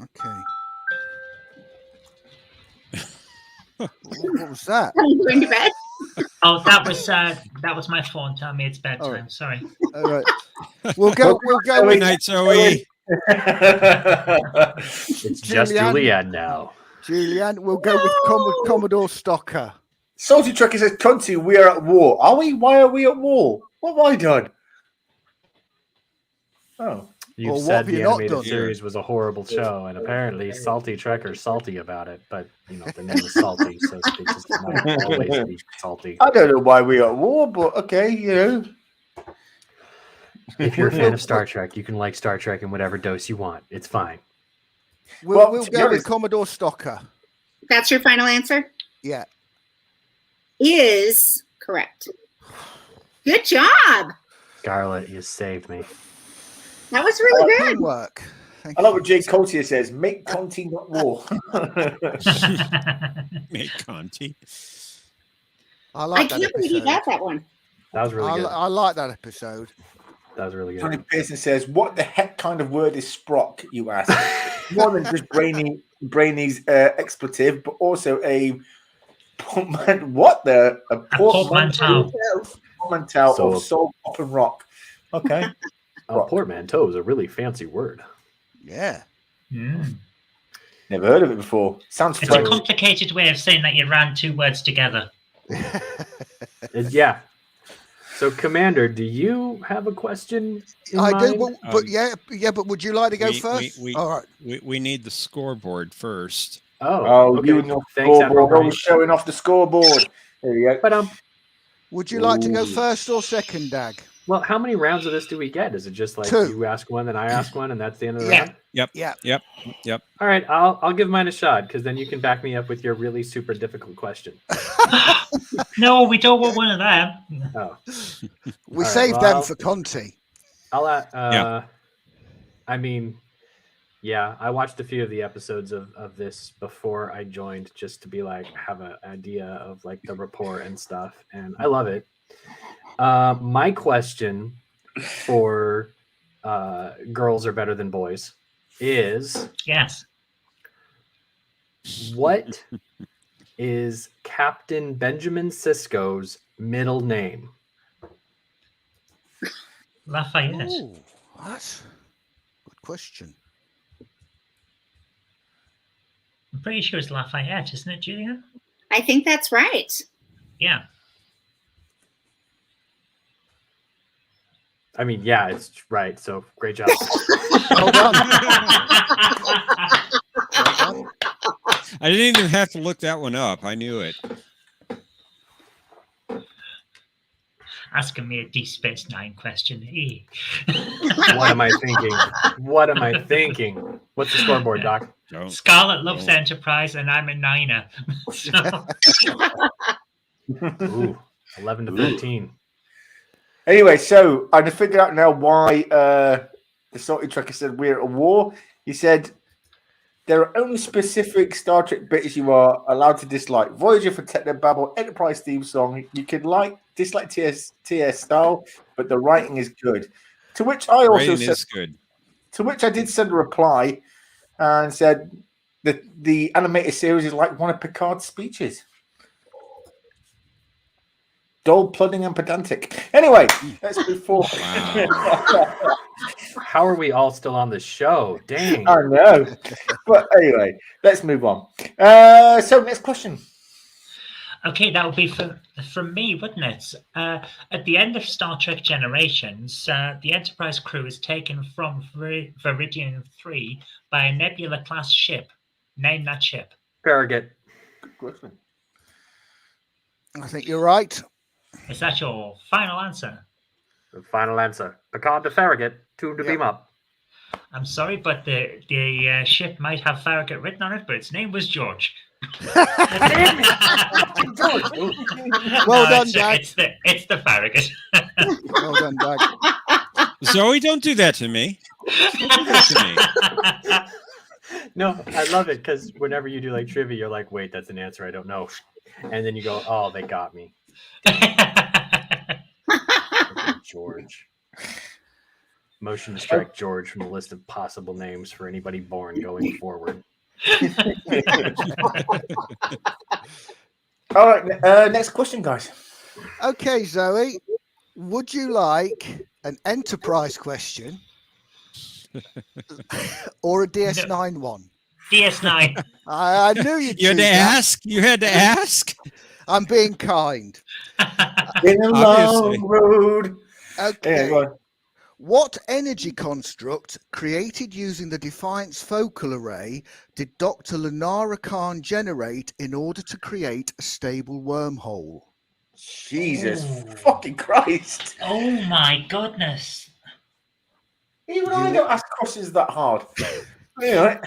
Okay. What was that? Are you going to bed? Oh, that was my phone telling me it's bedtime. All right. Sorry. All right. We'll go Good with night, Zoe. It's just Julianne. Julianne now. Julianne. We'll go with Commodore Stocker. Salty Trekkie says, Conti, we are at war. Are we? Why are we at war? What have I done? Oh. You've Well, what said have you the not animated done? series was a horrible show, and apparently Salty Trekker's salty about it. But the name is Salty, so it just might always be salty. I don't know why we're at war, but okay, If you're a fan of Star Trek, you can like Star Trek in whatever dose you want. It's fine. We'll to be go with honest- Commodore Stocker. That's your final answer? Yeah. Is correct. Good job. Scarlet, you saved me. That was really good. Teamwork. Thank I like you. what Jake Coltier says, make Conti not war. Make Conti. I I like that can't believe you episode. got that one. That was really good. I like that episode. That was really Johnny good. Pearson says, what the heck kind of word is sprock, you ask? More than just Brainy's expletive, but also a portmanteau So- of soul, pop, and rock. Okay. A portmanteau is a really fancy word. Yeah. Mm. Never heard of it before. Sounds It's a French. complicated way of saying that you ran two words together. Yeah. So, Commander, do you have a question in I mind? do, but but would you like to go we- first? we- All right. We need the scoreboard first. Oh, okay. You and your Thanks, Admiral scoreboard. Always Brainy. showing off the scoreboard. There you go. But Would you like to go Ooh. first or second, Dag? well, how many rounds of this do we get? Is it just like 2. you ask one, then I ask one, and that's the end of the Yeah. round? Yeah. All right, I'll give mine a shot because then you can back me up with your really super difficult question. No, we don't want one of them. Oh, We All right, saved well, them for Conti. I watched a few of the episodes of this before I joined just to be like have an idea of like the rapport and stuff, and I love it. My question for girls are better than boys is Yes. what is Captain Benjamin Sisko's middle name? Lafayette. Ooh, what? Good question. I'm pretty sure it's Lafayette, isn't it, Julia? I think that's right. Yeah. I mean, yeah, it's right. So great job. Well done. I didn't even have to look that one up. I knew it. Asking me a Deep Space Nine question. What am I thinking? What am I thinking? What's the scoreboard, Doc? Don't. Scarlet loves Don't. Enterprise, and I'm a niner. So, Ooh, 11 to 13. Anyway, so I figured out now why the Salty Trekker said we're at a war. He said there are only specific Star Trek bits you are allowed to dislike. Voyager for Technobabble, Enterprise theme song. You can dislike TS style, but the writing is good. To which I also Rating said, is good. to which I did send a reply and said that the animated series is like one of Picard's speeches. Dull, plodding, and pedantic. Anyway, let's move forward. Wow. How are we all still on the show? Dang. I know. But anyway, let's move on. So next question. Okay, that would be from me, wouldn't it? At the end of Star Trek Generations, the Enterprise crew is taken from Viridian 3 by a Nebula-class ship. Name that ship. Farragut. Good question. I think you're right. Is that your final answer? The final answer. Picard to Farragut. Tune to Yep. beam up. I'm sorry, but the ship might have Farragut written on it, but its name was George. Well No, done, Dag. It's the Farragut. Well done, Dag. Zoe, don't do that to me. Don't do that to me. No, I love it because whenever you do like trivia, you're like, wait, that's an answer I don't know. And then you go, oh, they got me. George. Motion to strike George from the list of possible names for anybody born going forward. All right, next question, guys. Okay, Zoe, would you like an Enterprise question or a DS9 one? DS9. I knew you'd You had choose to that. ask. You had to ask. I'm being kind. In a Obviously. long road. Okay. Yeah, go on. What energy construct created using the Defiance focal array did Dr. Lenara Khan generate in order to create a stable wormhole? Jesus Ooh. fucking Christ. Oh my goodness. Even I don't ask questions that hard. Anyway,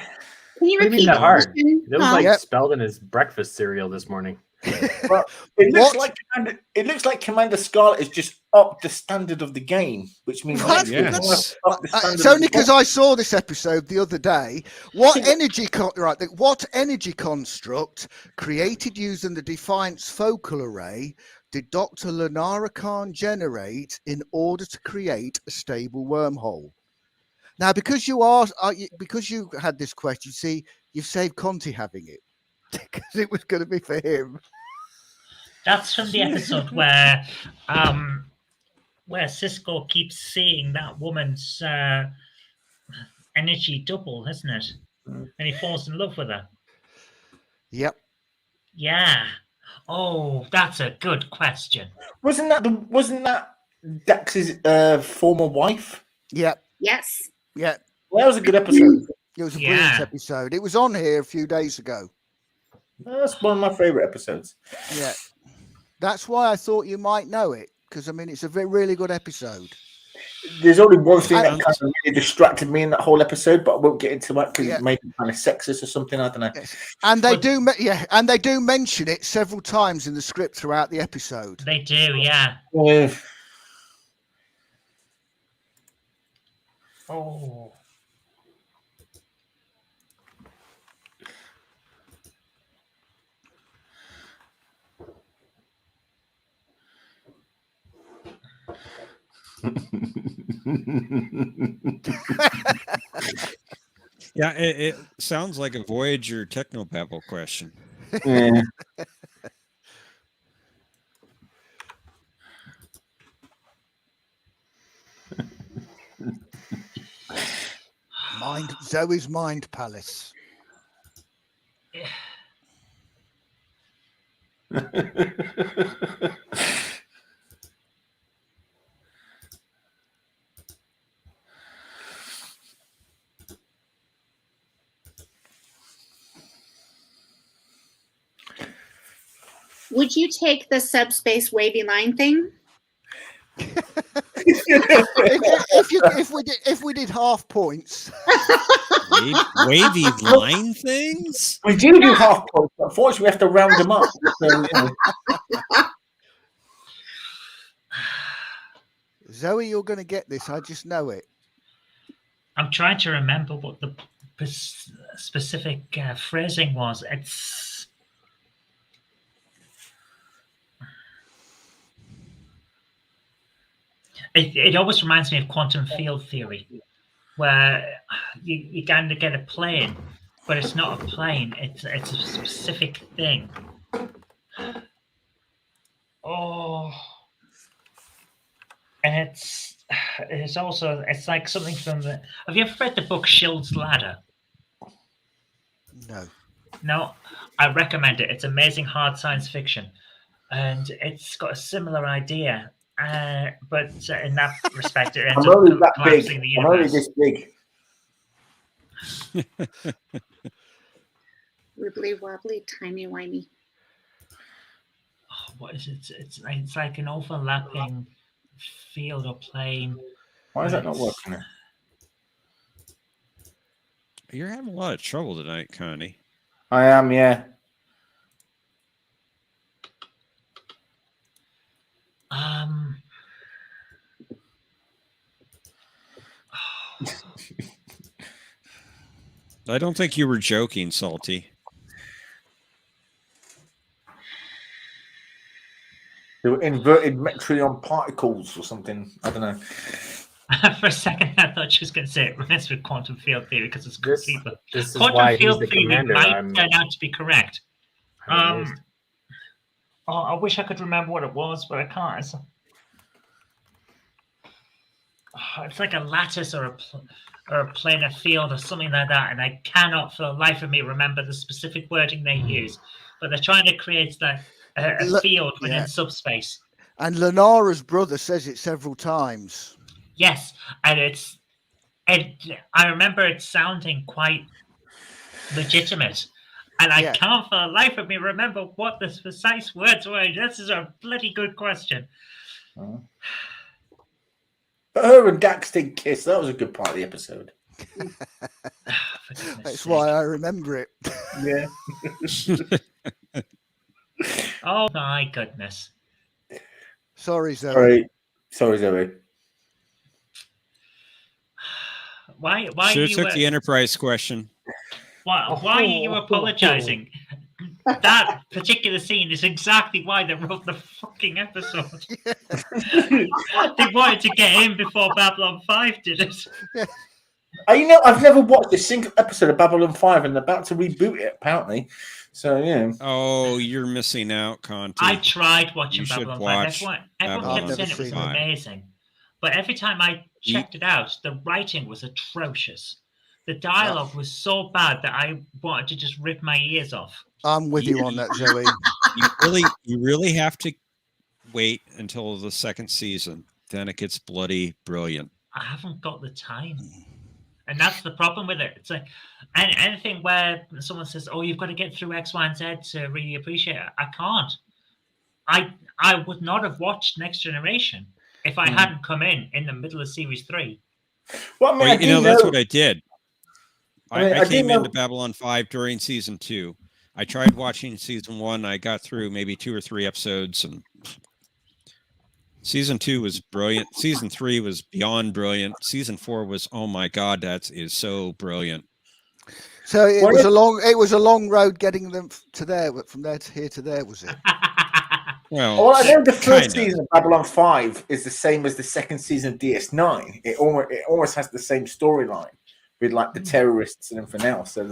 Can you What do you mean repeat that the hard? question? It was Huh? like Yep. spelled in his breakfast cereal this morning. well, it looks What? like Commander Scarlet is just up the standard of the game, which means What? next week I'm gonna Yes. up the standard It's of only the because game. I saw this episode the other day. What Yeah. What energy construct created using the Defiance focal array did Dr. Lenara Khan generate in order to create a stable wormhole? Now, because because you had this question, see, you've saved Conti having it because it was going to be for him. That's from the episode where Cisco keeps seeing that woman's energy double, isn't it? Mm. And he falls in love with her. Yep. Yeah. Oh, that's a good question. Wasn't that Dax's former wife? Yep. Yes. Yep. Well, that was a good episode. It was a Yeah. brilliant episode. It was on here a few days ago. That's one of my favorite episodes. Yeah. That's why I thought you might know it, because I mean it's a really good episode. There's only one thing that And- kind of really distracted me in that whole episode, but I won't get into that because Yeah. it may be kind of sexist or something. I don't know. Yes. And they But- and they do mention it several times in the script throughout the episode. They do, yeah. Oh. Yeah, it sounds like a Voyager Technobabble question. Yeah. Zoe's Mind Palace. Would you take the subspace wavy line thing? If we did half points, Wavy line things? We do half points, but unfortunately we have to round them up. So, you know. Zoe, you're going to get this. I just know it. I'm trying to remember what the specific phrasing was. It always reminds me of quantum field theory, where you kind of get a plane, but it's not a plane. It's a specific thing. Oh, and it's also like something from the. Have you ever read the book Schild's Ladder? No. No, I recommend it. It's amazing hard science fiction, and it's got a similar idea. But in that respect, it ends I'm up only that collapsing big. the I'm only universe. this big. Wibbly wobbly, timey wimey. Oh, what is it? It's like an overlapping field or plane. Why is that not It's- working? You're having a lot of trouble tonight, Connie. I am, yeah. I don't think you were joking, Salty. They were inverted metrion particles or something. I don't know. For a second, I thought she was going to say it rhymes with quantum field theory because it's This Scorekeeper. is Quantum why he's field the theory commander. might I'm turn out to be correct. amazed. Oh, I wish I could remember what it was, but I can't. It's like a lattice or a planar field or something like that, and I cannot for the life of me remember the specific wording they use. But they're trying to create a field within subspace. And Lenara's brother says it several times. Yes, and I remember it sounding quite legitimate. And I can't for the life of me remember what the precise words were. This is a bloody good question. Her and Dax did kiss. That was a good part of the episode. That's why I remember it. Yeah. Oh my goodness. Sorry, Zoe. Sorry, Zoe. Why Should you have took the Enterprise question. why are you apologizing? That particular scene is exactly why they wrote the fucking episode. They wanted to get in before Babylon 5 did it. I've never watched a single episode of Babylon 5 and they're about to reboot it, apparently. So, yeah. Oh, you're missing out, Conti. I tried watching You should Babylon 5. watch Everyone kept Babylon saying it was 5. amazing. But every time I checked it out, the writing was atrocious. The dialogue was so bad that I wanted to just rip my ears off. I'm with you on that, Zoe. You really have to wait until the second season. Then it gets bloody brilliant. I haven't got the time. And that's the problem with it. It's like anything where someone says, "Oh, you've got to get through X, Y, and Z to really appreciate it." I can't. I would not have watched Next Generation if I hadn't come in the middle of Series 3. Well, I mean, that's what I did. I came know- into Babylon 5 during season 2. I tried watching season 1. I got through maybe 2 or 3 episodes, and season 2 was brilliant. Season 3 was beyond brilliant. Season 4 was, oh my God, that is so brilliant. So it was a long road getting them to there, from there to here to there, was it? Well, I know the first kinda. season of Babylon 5 is the same as the second season of DS9. It almost has the same storyline with like the terrorists and everything else. So,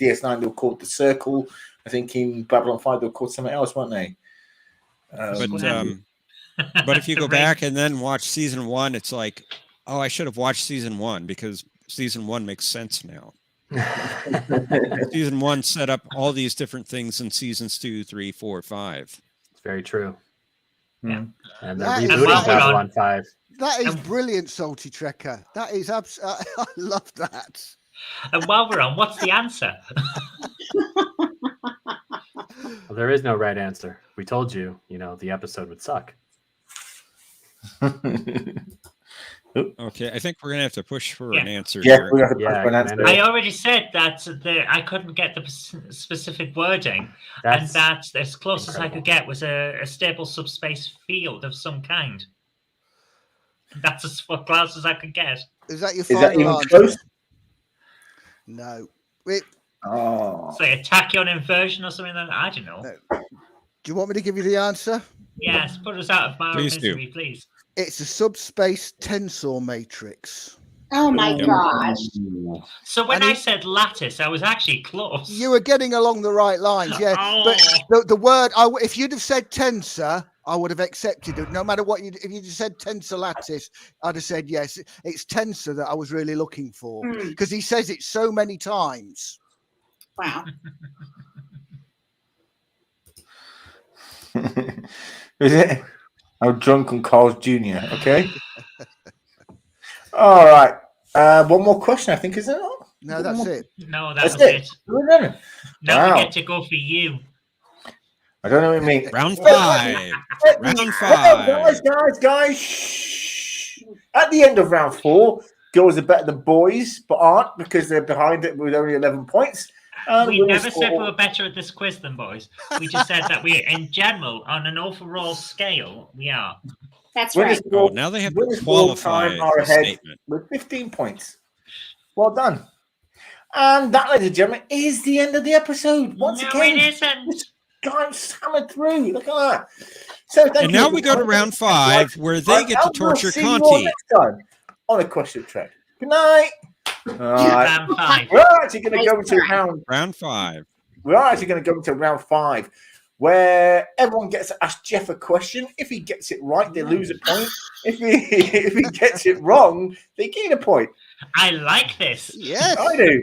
DS9 they were called The Circle. I think in Babylon 5 they were called something else, weren't they? But if you go back and then watch season 1, it's like, oh, I should have watched season 1 because season 1 makes sense now. Season 1 set up all these different things in seasons 2, 3, 4, 5. It's very true. Yeah. And they're That is- rebooting Babylon 5. That is brilliant, Salty Trekker. That is absolutely. I love that. And while we're on, what's the answer? Well, there is no right answer. We told you, the episode would suck. Okay, I think we're going to have to push for an answer Yeah, here. we have to put an answer. I already said that I couldn't get the specific wording, and that as close as I could get was a stable subspace field of some kind. That's as close as I could get. Is that your Is that final even answer? close? No. Oh. Say a tachyon inversion or something like that. I don't know. Do you want me to give you the answer? Yes, put us out of my Please do. misery, please. It's a subspace tensor matrix. Oh my Yep. gosh. So when And I said lattice, I was actually close. You were getting along the right lines, yeah. Oh. But the word, if you'd have said tensor, I would have accepted it. No matter what if you'd said tensor lattice, I'd have said yes. It's tensor that I was really looking for because he says it so many times. Wow. Is it? I'm drunk on Carl's Jr. Okay. All right. One more question, I think, is it? No, that's it. No, That's that was it. it. Now Wow. we get to go for you. I don't know what you mean. Round 5. Round 5. Guys. Shh. At the end of round 4, girls are better than boys, but aren't because they're behind it with only 11 points. We never said we were better at this quiz than boys. We just said that we, in general, on an overall scale, we are. That's right. Oh, now they have to qualify are the ahead statement. with 15 points. Well done. And that, ladies and gentlemen, is the end of the episode. Once again, it isn't. Guys hammered through. Look at that. So thank And you now for we go to coming. round 5 where they get to torture See you all Conti. next time on a question track. Good night. All right. Round 5. We're actually going to go into Round 5. We are actually going to go into round 5, where everyone gets to ask Jeff a question. If he gets it right, they lose a point. If he gets it wrong, they gain a point. I like this. Yes. I do.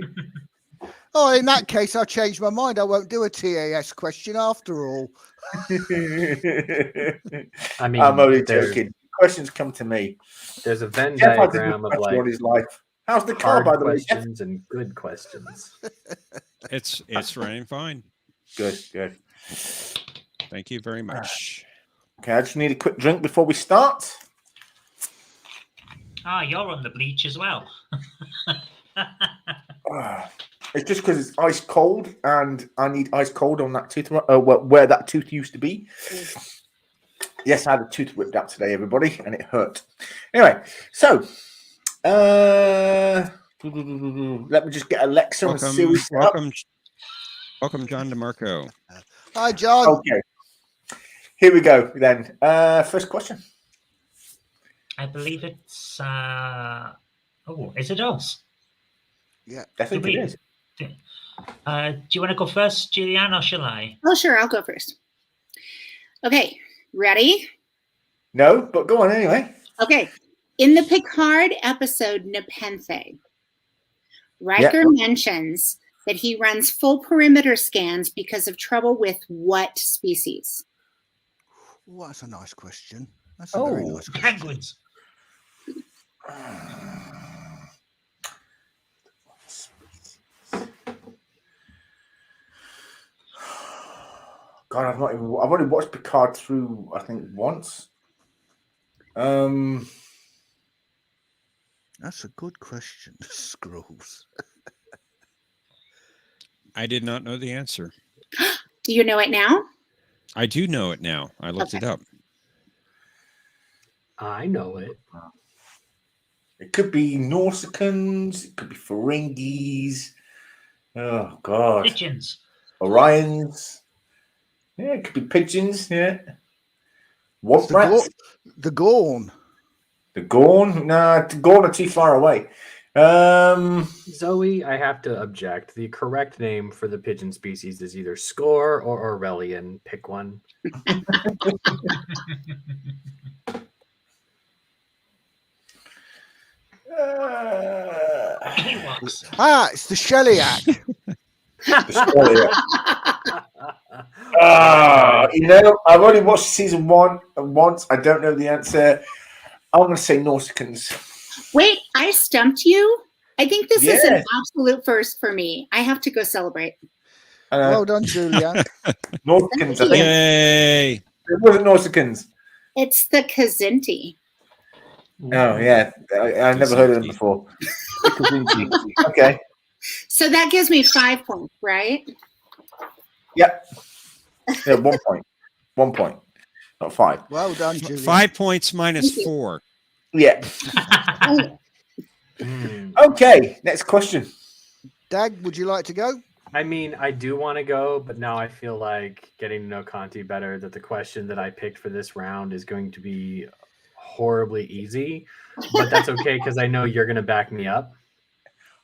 Oh, in that case, I'll change my mind. I won't do a TAS question after all. I mean, I'm only joking. Questions come to me. There's a Venn Jeff has a diagram good of question like on his life. How's the car, hard by the way? Jeff? questions and good questions. It's running fine. Good. Thank you very much. Okay, I just need a quick drink before we start. Ah, you're on the bleach as well. It's just because it's ice cold, and I need ice cold on that tooth, where that tooth used to be. Yes, I had a tooth ripped out today, everybody, and it hurt. Anyway, so let me just get Alexa and Siri set up. Welcome, John DeMarco. Hi, John. Okay, here we go then. First question. I believe it's. Is it us? Yeah, I think it is. Do you want to go first, Julianne, or shall I? Oh, sure. I'll go first. Okay. Ready? No, but go on anyway. Okay. In the Picard episode Nepenthe, Riker mentions that he runs full perimeter scans because of trouble with what species? Well, that's a nice question. That's a very nice question. Penguins. God, I've only watched Picard through, I think, once. That's a good question, Scrolls. I did not know the answer. Do you know it now? I do know it now. I looked it up. I know it. It could be Norsicans. It could be Ferengis. Oh, God. Pigeons. Orions. Yeah, it could be pigeons. Yeah. What rats? The Gorn. The Gorn? Nah, the Gorn are too far away. Zoe, I have to object. The correct name for the pigeon species is either Score or Aurelian. Pick one. It's the Shellyak. I've only watched season 1 once. I don't know the answer. I'm going to say Norsicans. Wait, I stumped you? I think this is an absolute first for me. I have to go celebrate. Well done, Julia. Norsicans, I think. Yay! It wasn't Norsicans. It's the Kazinti. Oh, yeah. I never heard of them before. Okay. So that gives me 5 points, right? Yep. Yeah, 1 point. 1 point. Not 5. Well done, Julia. 5 points minus 4. Yeah. Okay. Next question. Dag, would you like to go? I mean, I do want to go, but now I feel like getting to know Conti better, that the question that I picked for this round is going to be horribly easy. But that's okay because I know you're going to back me up.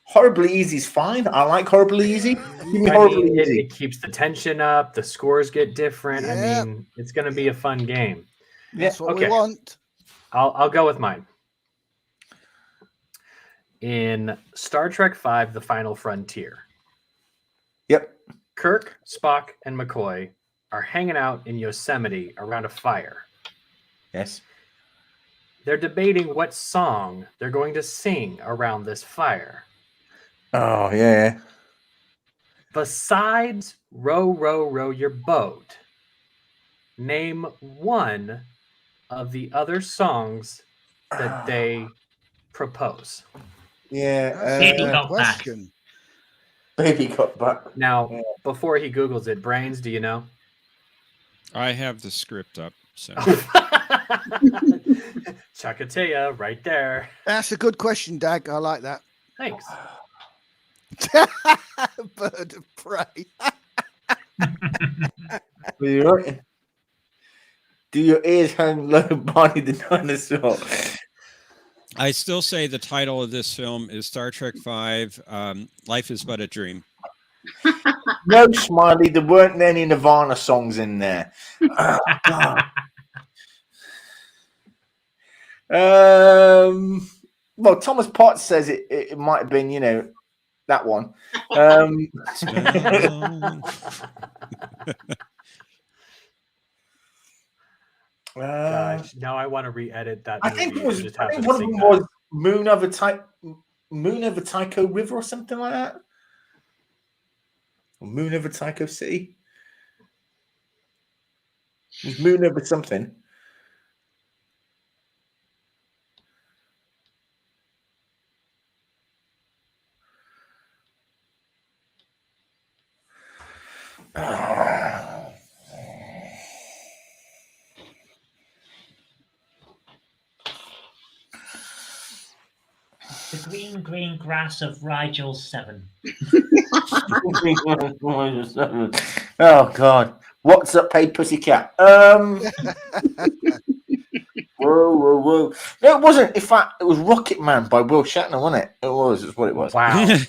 Horribly easy is fine. I like horribly easy. It keeps the tension up. The scores get different. Yeah. I mean, it's going to be a fun game. That's what we want. I'll go with mine. In Star Trek V, The Final Frontier, Yep. Kirk, Spock, and McCoy are hanging out in Yosemite around a fire. Yes. They're debating what song they're going to sing around this fire. Oh, yeah. Besides Row, Row, Row Your Boat, name one of the other songs that they propose. Yeah. Baby Good got back. question. Baby got back. Now, Yeah. before he Googles it, Brains, do you know? I have the script up. So Chakatea, right there. That's a good question, Dag. I like that. Thanks. Bird of prey. Do your ears hang low, Barney the dinosaur? I still say the title of this film is Star Trek V, Life is But a Dream. No, Smiley, there weren't any Nirvana songs in there. Oh, God. Well, Thomas Potts says it might have been, that one. Gosh, now I want to re-edit that I movie. think it was. Just I have think them one of sing them that. was Moon over Tycho River or something like that. Or Moon over Tycho City. It was Moon over something. The green grass of Rigel 7. Oh God! What's up, hey pussycat? Whoa! No, it wasn't. In fact, it was Rocket Man by Will Shatner, wasn't it? It was. It's what it was. Wow. I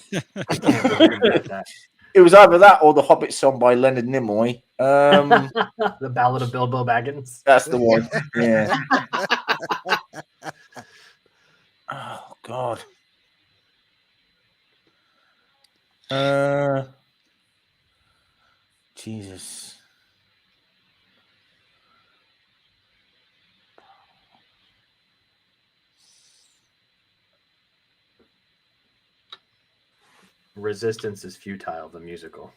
can't believe you got that. It was either that or the Hobbit song by Leonard Nimoy. The Ballad of Bilbo Baggins. That's the one. Yeah. Oh God. Jesus. Resistance is Futile, the musical.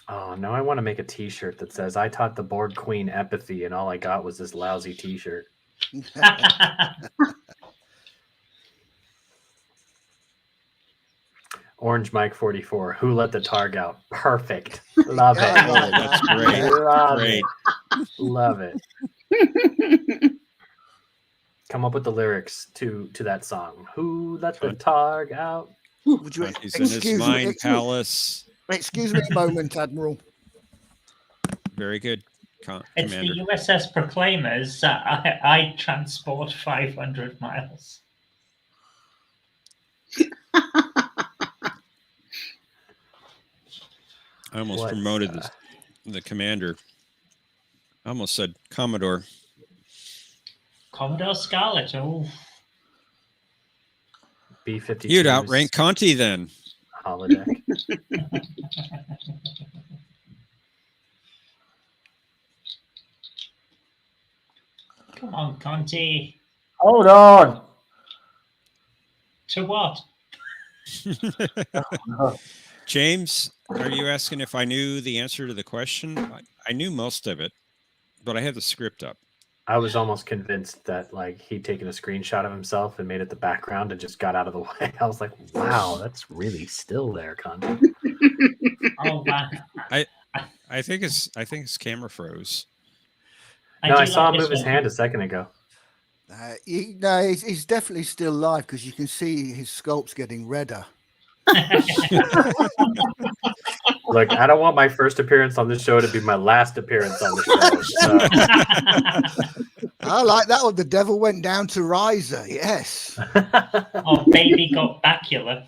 Oh, now I want to make a t-shirt that says, I taught the Borg Queen empathy and all I got was this lousy t-shirt. Orange Mike 44. Who let the Targ out? Perfect. Love it. Oh, That's great. Love Great. it. Love it. Come up with the lyrics to that song. Who let the Targ out? Would you He's in his mind palace. excuse me a moment, Admiral. Very good, It's Commander. the USS Proclaimers. I transport 500 miles. I almost What, promoted the commander. I almost said Commodore. Commodore Scarlet. Oh, B-52. You'd outrank Conti then. Holodeck. come on, Conti. Hold on. To what? James, are you asking if I knew the answer to the question? I knew most of it, but I had the script up. I was almost convinced that he'd taken a screenshot of himself and made it the background and just got out of the way. I was like, wow, that's really still there, Conti. Oh, wow. I think his camera froze. I do saw like him move this his one. hand a second ago. He's definitely still live because you can see his sculpt's getting redder. Look, I don't want my first appearance on the show to be my last appearance on the show. So. I like that one. The devil went down to Riser. Yes. Oh, baby got bacula.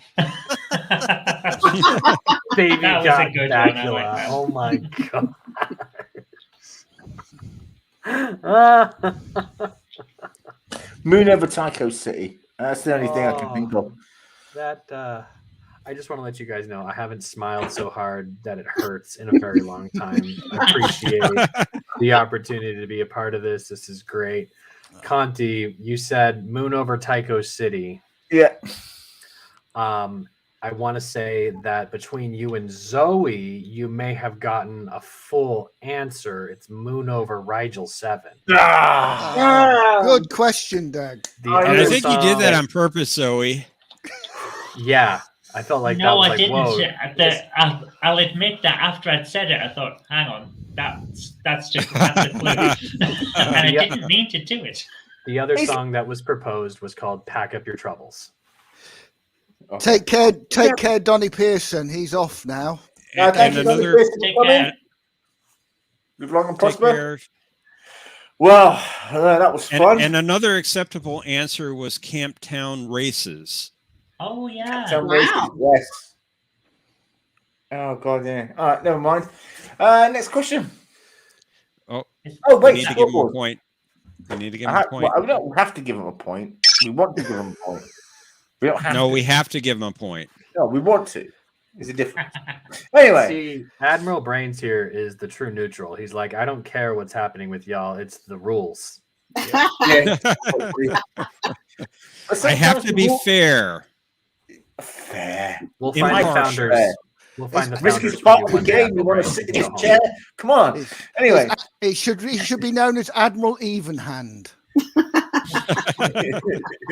Baby That was got a good one, I Bacula. like that. Oh my god. Moon over Tycho City. That's the only thing I can think of. That I just want to let you guys know I haven't smiled so hard that it hurts in a very long time. I appreciate the opportunity to be a part of this. This is great. Conti, you said Moon over Tycho City. Yeah. I want to say that between you and Zoe, you may have gotten a full answer. It's Moon over Rigel 7. Good question, Doug. I think you did that on purpose, Zoe. Yeah, I felt like that No, was I like, didn't. whoa. I'll admit that after I'd said it, I thought, hang on, that's a clue. And I didn't mean to do it. The other song that was proposed was called Pack Up Your Troubles. Okay. Take care, Donnie Pearson. He's off now. Thank you, another- Take care. Live long and Take prosper. care. Well, that was fun. And another acceptable answer was Camptown Races. Oh, yeah. Wow. Yes. Oh, God, yeah. All right, never mind. Next question. Oh, wait. we need to give him a point. We need to give him a point. Well, we don't have to give him a point. We want to give him a point. We don't have to. We have to give him a point. No, we want to. There's a difference. Anyway. See, Admiral Brains here is the true neutral. He's like, I don't care what's happening with y'all. It's the rules. Yeah. I have to be fair. Fair. We'll In find my the part, founders. fair. We'll find the Risk founders. is for part you of the one day, game. You Admiral want to Brains, sit in and his go home. chair? Come on. Anyway. He should be known as Admiral Evenhand.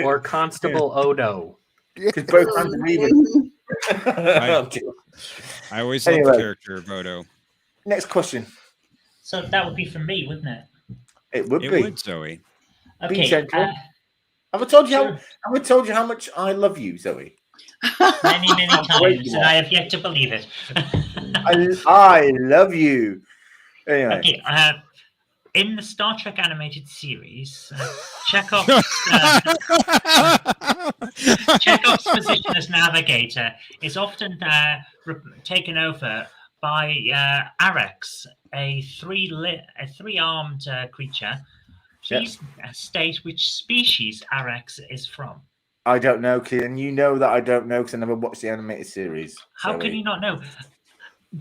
Or Constable Odo. Because both hands are even. I always love the character of Odo. Next question. So that would be from me, wouldn't it? It would It be. would, Zoe. Be Okay. gentle. Have I told you sure. have I told you how much I love you, Zoe? Many, many great times, you and are. I have yet to believe it. I love you. Anyway. Okay. In the Star Trek animated series, Chekhov's position as navigator is often taken over by Arax, a three-armed creature. Please state which species Arax is from. I don't know, and you know that I don't know because I never watched the animated series. How can you not know?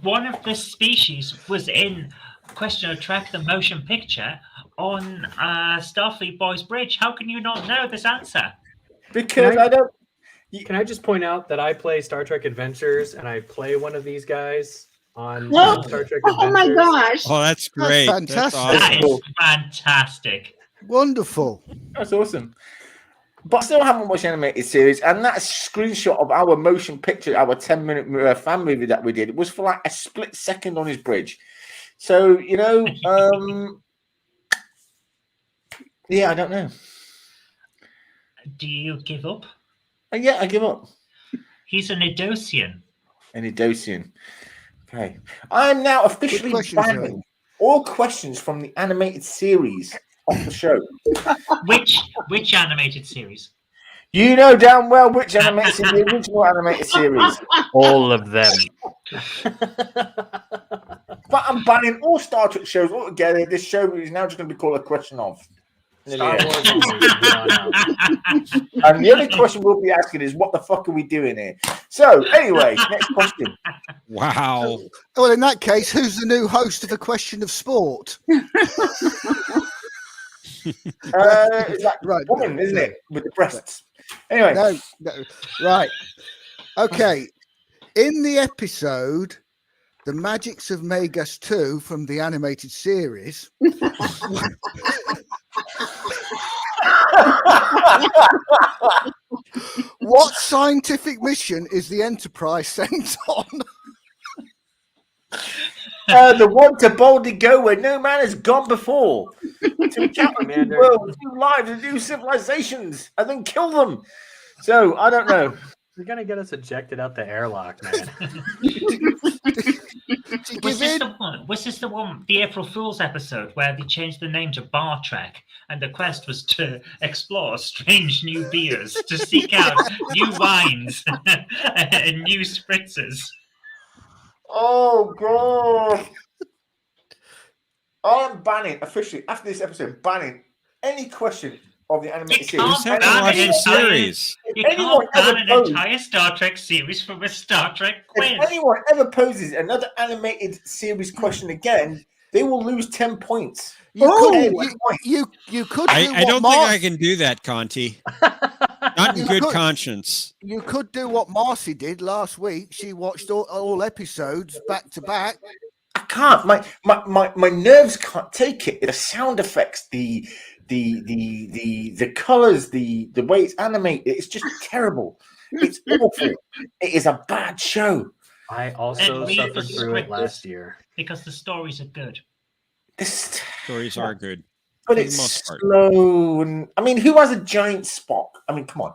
One of the species was in Question of Trek, the motion picture, on Starfleet Boys Bridge. How can you not know this answer? Because I don't. Can I just point out that I play Star Trek Adventures and I play one of these guys on Oh, Star Trek oh Adventures? my gosh. Oh, that's great. That's That's fantastic. awesome. That is fantastic. Wonderful. That's awesome. But I still haven't watched the animated series, and that screenshot of our motion picture, our 10-minute fan movie that we did, was for like a split second on his bridge. So, yeah, I don't know. Do you give up? Yeah, I give up. He's an Idosian. An Idosian. Okay. I am now officially banning all questions from the animated series off the show. Which animated series? You know damn well which animated series, the original animated series. All of them. But I'm banning all Star Trek shows altogether. This show is now just going to be called A Question Of. Star Wars only, from here on out. And the only question we'll be asking is, what the fuck are we doing here? So, anyway, next question. Wow. Well, in that case, who's the new host of A Question of Sport? Is that Right. woman, isn't it? With the breasts. Anyway. No. Right. Okay. In the episode, The Magics of Magus 2 from the animated series, what scientific mission is the Enterprise sent on? The one to boldly go where no man has gone before. To encounter new worlds, new lives, and new civilizations, and then kill them. So, I don't know. You're going to get us ejected out the airlock, man. Was this the one, the April Fool's episode, where they changed the name to Bar Trek, and the quest was to explore strange new beers, to seek out new wines and new spritzers? Oh, God. I am banning officially after this episode, banning any question of the animated You series. can't Just have to watch ban the series. You anyone can't ban ever an posed- entire Star Trek series from a Star Trek quiz. If anyone ever poses another animated series question again, they will lose 10 points. You Oh, could, one point. you could do I what don't think I can do that, Conti. Not in You good could- conscience. You could do what Marcy did last week. She watched all episodes back to back. I can't. My nerves can't take it. The sound effects, the colors, the way it's animated. It's just terrible. It's awful. It is a bad show. I also And read suffered the through it script. last year. Because the stories are good. This, Stories are good. but for the it's most part. slow. And I mean, who has a giant Spock? I mean, come on,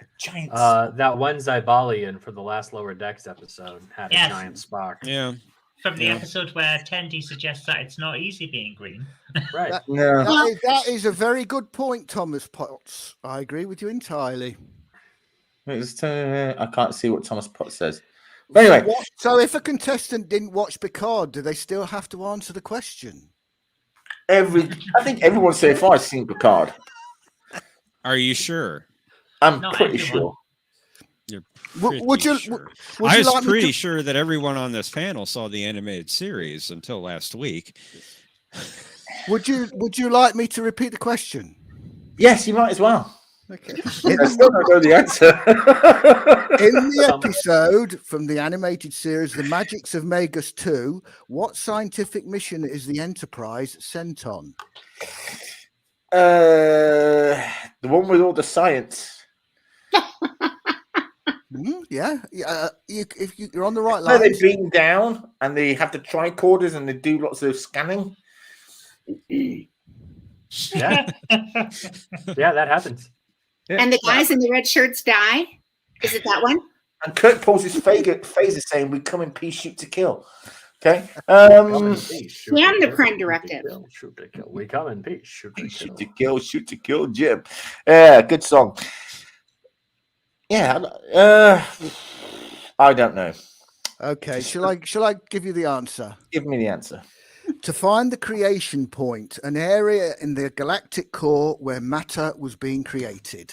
a giant. That one Zybalian for the last Lower Decks episode had Yes. a giant Spock. Yeah. From the Yeah. episode where Tendi suggests that it's not easy being green. Right. No. That is a very good point, Thomas Potts. I agree with you entirely. I can't see what Thomas Potts says. But anyway, So if a contestant didn't watch Picard, do they still have to answer the question? I think everyone so far has seen Picard. Are you sure? I'm Not pretty everyone. sure. You're Would pretty you? sure. Would I you was like me pretty to- sure that everyone on this panel saw the animated series until last week. Would you like me to repeat the question? Yes, you might as well. Okay. I still don't know the answer. In the episode from the animated series The Magics of Magus 2, what scientific mission is the Enterprise sent on? The one with all the science. Yeah. If you're on the right No, they line. beam down and they have the tricorders and they do lots of scanning. Yeah. Yeah, that happens. Yeah. And the guys in the red shirts die? Is it that one? And Kirk pulls his phaser saying, "We come in peace, shoot to kill." Okay. And the Prime Directive. Shoot to kill. We come in peace. Shoot to Shoot kill. to kill, Jim. Yeah, good song. Yeah. I don't know. Okay. Shall I give you the answer? Give me the answer. To find the creation point, an area in the galactic core where matter was being created.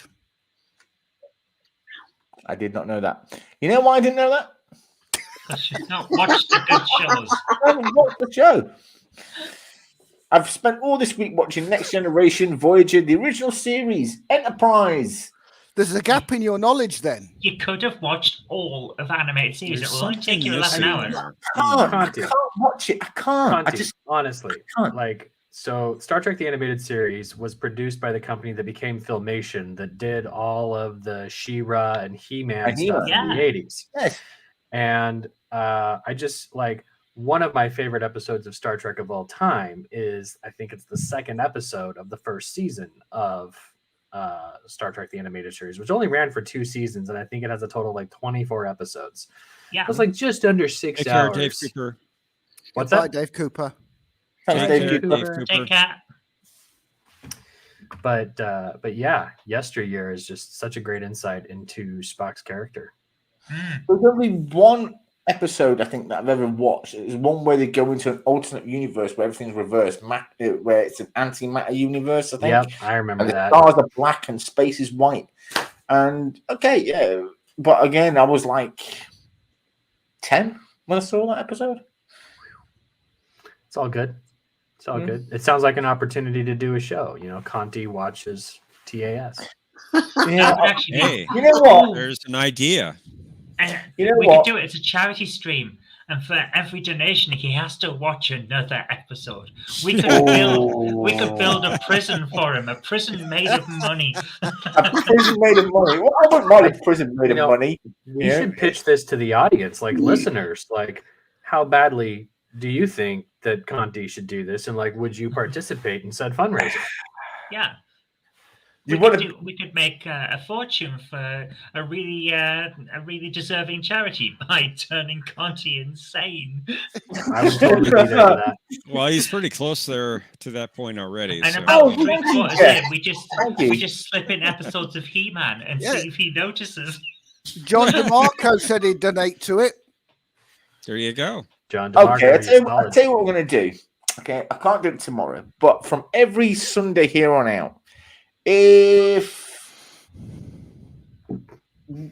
I did not know that. You know why I didn't know that? Because you've not watched the good shows. I haven't watched the show. I've spent all this week watching Next Generation, Voyager, the original series, Enterprise. There's a gap in your knowledge then. You could have watched all of animated series. There's It will only take you something 11 missing hours. there. I Conti. can't watch it. I can't. I Conti, just honestly, can't. like, so Star Trek the Animated Series was produced by the company that became Filmation, that did all of the She-Ra and He-Man And stuff He-Man. in the 80s. yes. And I just, like, one of my favorite episodes of Star Trek of all time is, I think it's the second episode of the first season of Star Trek the Animated Series, which only ran for 2 seasons, and I think it has a total of like 24 episodes. Yeah. It was like just under 6 Take care, hours. Dave Cooper. What's Goodbye, that? Dave Cooper. Thanks, Take Dave care, Cooper. Dave Cooper. Take care. But yeah, Yesteryear is just such a great insight into Spock's character. Mm. There's only one episode I think that I've ever watched. It's one where they go into an alternate universe where everything's reversed, where it's an antimatter universe. I think. Yep, I remember And the that. stars are black and space is white. And okay, yeah, but again, I was like 10 when I saw that episode. It's all good. It's all Mm. good. It sounds like an opportunity to do a show. You know, Conti watches TAS. Yeah, That would actually be Hey, you know what? there's an idea. You know we what? could do it as a charity stream, and for every donation, he has to watch another episode. We could build a prison for him, a prison made of money. A prison made of money. Well, I wouldn't mind a prison made You of know, money. You Yeah. should pitch this to the audience, like listeners. Like, how badly do you think that Conti should do this? And like, would you participate in said fundraiser? Yeah. You We want could, to? we could make a fortune for a really deserving charity by turning Conti insane. I would totally be there for that. Well, he's pretty close there to that point already. And So. about Oh, 3/4 yeah. in, Thank you. we just slip in episodes of He-Man and Yeah. see if he notices. John DeMarco said he'd donate to it. There you go. John DeMarco, Okay, I'll you're tell you solid. what we're going to do. Okay, I can't do it tomorrow, but from every Sunday here on out, if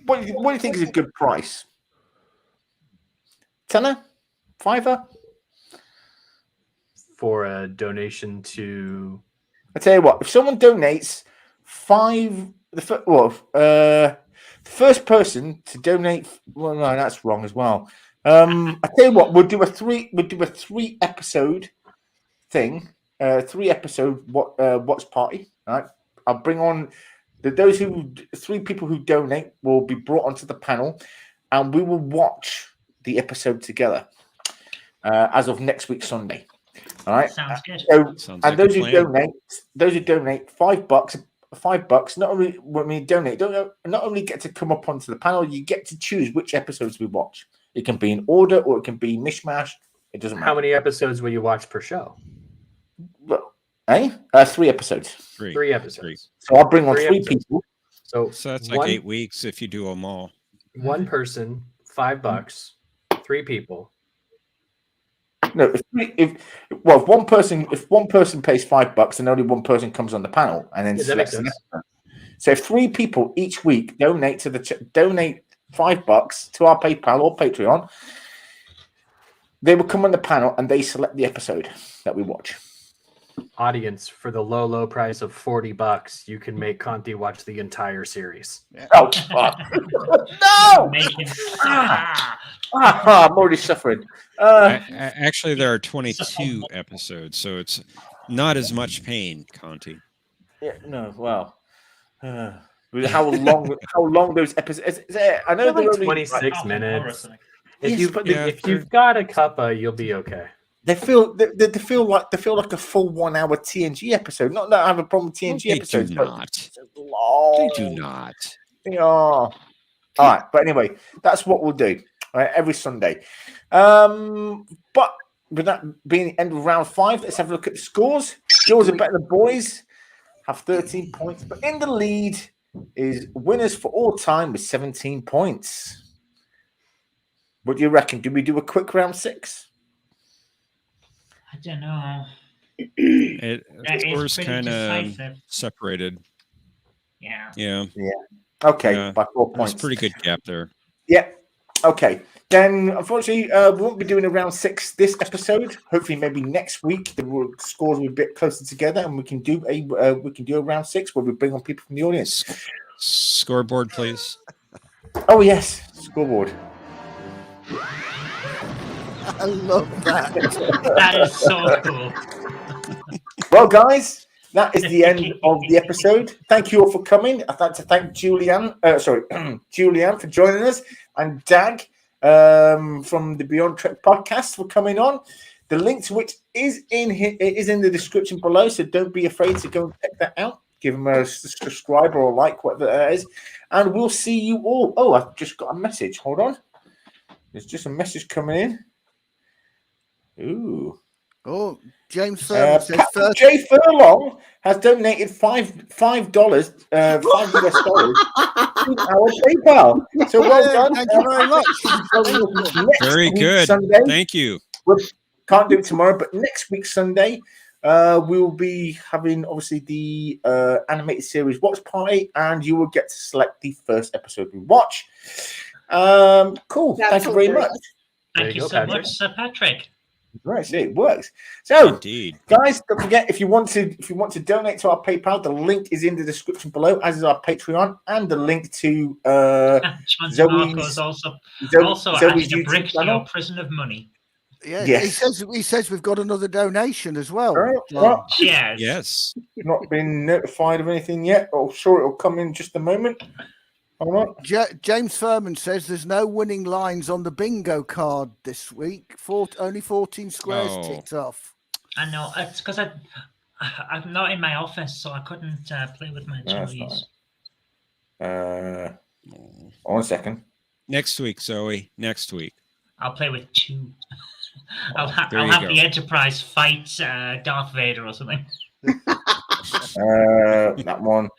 what do you think is a good price? Tenner? Fiver? For a donation to I tell you what, if someone donates the first person to donate. Well, no, that's wrong as well. I tell you what, we'll do a three episode thing. 3-episode watch party. All right, I'll bring on those 3 people who donate will be brought onto the panel, and we will watch the episode together as of next week Sunday. All right, Sounds good. Sounds and like a those who plan. donate $5. Not only when we donate, not only get to come up onto the panel, you get to choose which episodes we watch. It can be in order or it can be mishmash. It doesn't matter. how many episodes will you watch per show? Well, 3 episodes. 3 episodes. So I'll bring on 3 3 episodes. people. So that's like 8 weeks if you do them all. One person, $5, 3 people. No, if one person pays $5 and only one person comes on the panel and then selects an episode. So if 3 people each week donate donate $5 to our PayPal or Patreon, they will come on the panel and they select the episode that we watch. Audience, for the low price of $40, you can make Conti watch the entire series. Oh, fuck. No! Make him I'm already suffering. Actually, there are 22 episodes, so it's not as much pain, Conti. Yeah, no, well, how long those episodes? I know they're like only 26 minutes. Yes, If you've got a cuppa, you'll be okay. They feel like a full 1 hour TNG episode. Not that I have a problem with TNG episodes. They do not. Long. They do not. They are. All right, but anyway, that's what we'll do. All right, every Sunday. But with that being the end of round 5, let's have a look at the scores. Girls are better than boys, have 13 points, but in the lead is winners for all time with 17 points. What do you reckon? Do we do a quick round 6? I don't know. The That is scores pretty kind of decisive. separated. Yeah. Yeah, Okay, Yeah. by 4 there's points. a pretty good gap there. Yeah. Okay. Then, unfortunately, we won't be doing a round 6 this episode. Hopefully, maybe next week the scores will be a bit closer together, and we can do a round 6 where we bring on people from the audience. Scoreboard, please. Oh yes, scoreboard. I love that. That is so cool. Well, guys, that is the end of the episode. Thank you all for coming. I'd like to thank Julianne for joining us, and Dag from the Beyond Trek podcast for coming on. The link to which is in the description below, so don't be afraid to go and check that out. Give them a subscribe or a like, whatever that is, and we'll see you all. Oh, I've just got a message. Hold on. There's just a message coming in. Ooh. Oh, James Furlong says Captain J. Furlong has donated $5 $5 US to our PayPal. So well done. Thank you very much. Next Very week, good. Sunday, Thank you. we can't do it tomorrow, but next week Sunday, we will be having obviously the animated series watch party, and you will get to select the first episode we watch. Cool. Thank you very much. Thank you so much, Sir Patrick. Right, see, it works. So, Indeed. guys, don't forget if you want to donate to our PayPal, the link is in the description below, as is our Patreon, and the link to John Zoe's also Zoe's added a YouTube brick to channel. your prison of money. Yeah, Yes. he says we've got another donation as well. Right, right. Cheers. Yes. Not been notified of anything yet. I'm sure it'll come in just a moment. All right. James Furman says there's no winning lines on the bingo card this week. Only 14 squares Oh. ticked off. I know. It's because I'm not in my office, so I couldn't play with my That's toys. One second. Next week, Zoe. Next week. I'll play with 2. I'll There you have go. the Enterprise fight Darth Vader or something. That one.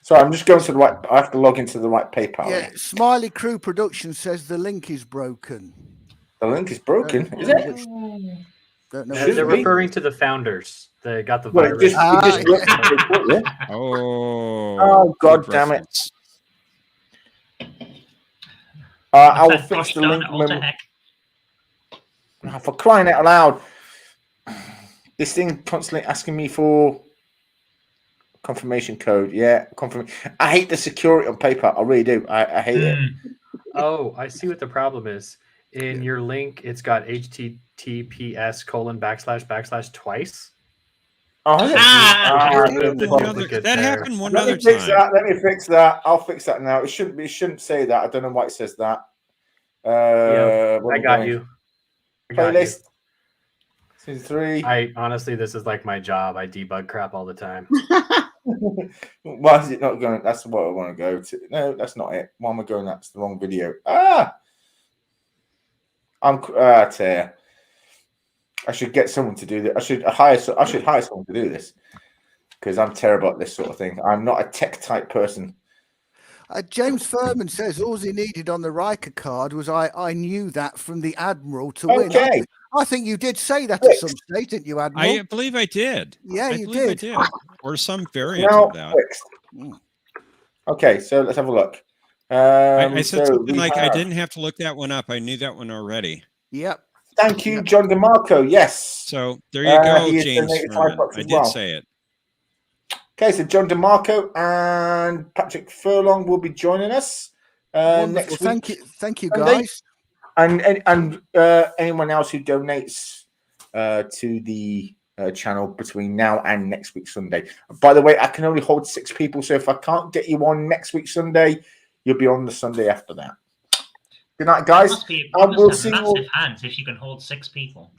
So I'm just going to the right. I have to log into the right PayPal. Yeah, Smiley Crew Production says the link is broken. The link is broken. Is it? Don't know. They're Shouldn't be. referring to the founders. They got the Well, virus. Oh, God good damn it. reference. I will Fed fix pushed the on link. it, what the heck? For crying out loud. This thing constantly asking me for confirmation code. Yeah, I hate the security on PayPal. I really do. I hate it. Oh, I see what the problem is. In your link, it's got https:// twice. Oh, has it? That happened one Let other me fix time. that. Let me fix that. I'll fix that now. It shouldn't say that. I don't know why it says that. I got you. Playlist. Season 3. I honestly, this is like my job. I debug crap all the time. Why is it not going? That's what I want to go to. No, that's not it. Why am I going? That's the wrong video. Tear. I should get someone to do that. I should hire someone to do this because I'm terrible at this sort of thing. I'm not a tech type person. James Furman says all he needed on the Riker card was I knew that from the Admiral to win. Okay. I think you did say that at some stage, didn't you, Admiral? I believe I did. Yeah, you believe did. I did. Or some variant of that. Okay, so let's have a look. I said something like, I didn't have to look that one up. I knew that one already. Yep. Thank you, John DeMarco. Yes. So there you go, he has James. donated Furman. $5 I as did well. say it. Okay, so John DeMarco and Patrick Furlong will be joining us next week. Thank you, Sunday. guys. And anyone else who donates to the channel between now and next week Sunday. By the way, I can only hold 6 people, so if I can't get you on next week Sunday, you'll be on the Sunday after that. Good night, guys. You we'll must see have you. massive hands if you can hold 6 people.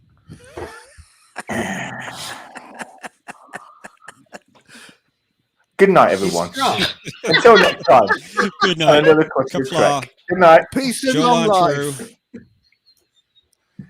Good night, everyone. Until next time. Good night. Another question. Good night. Peace and long life.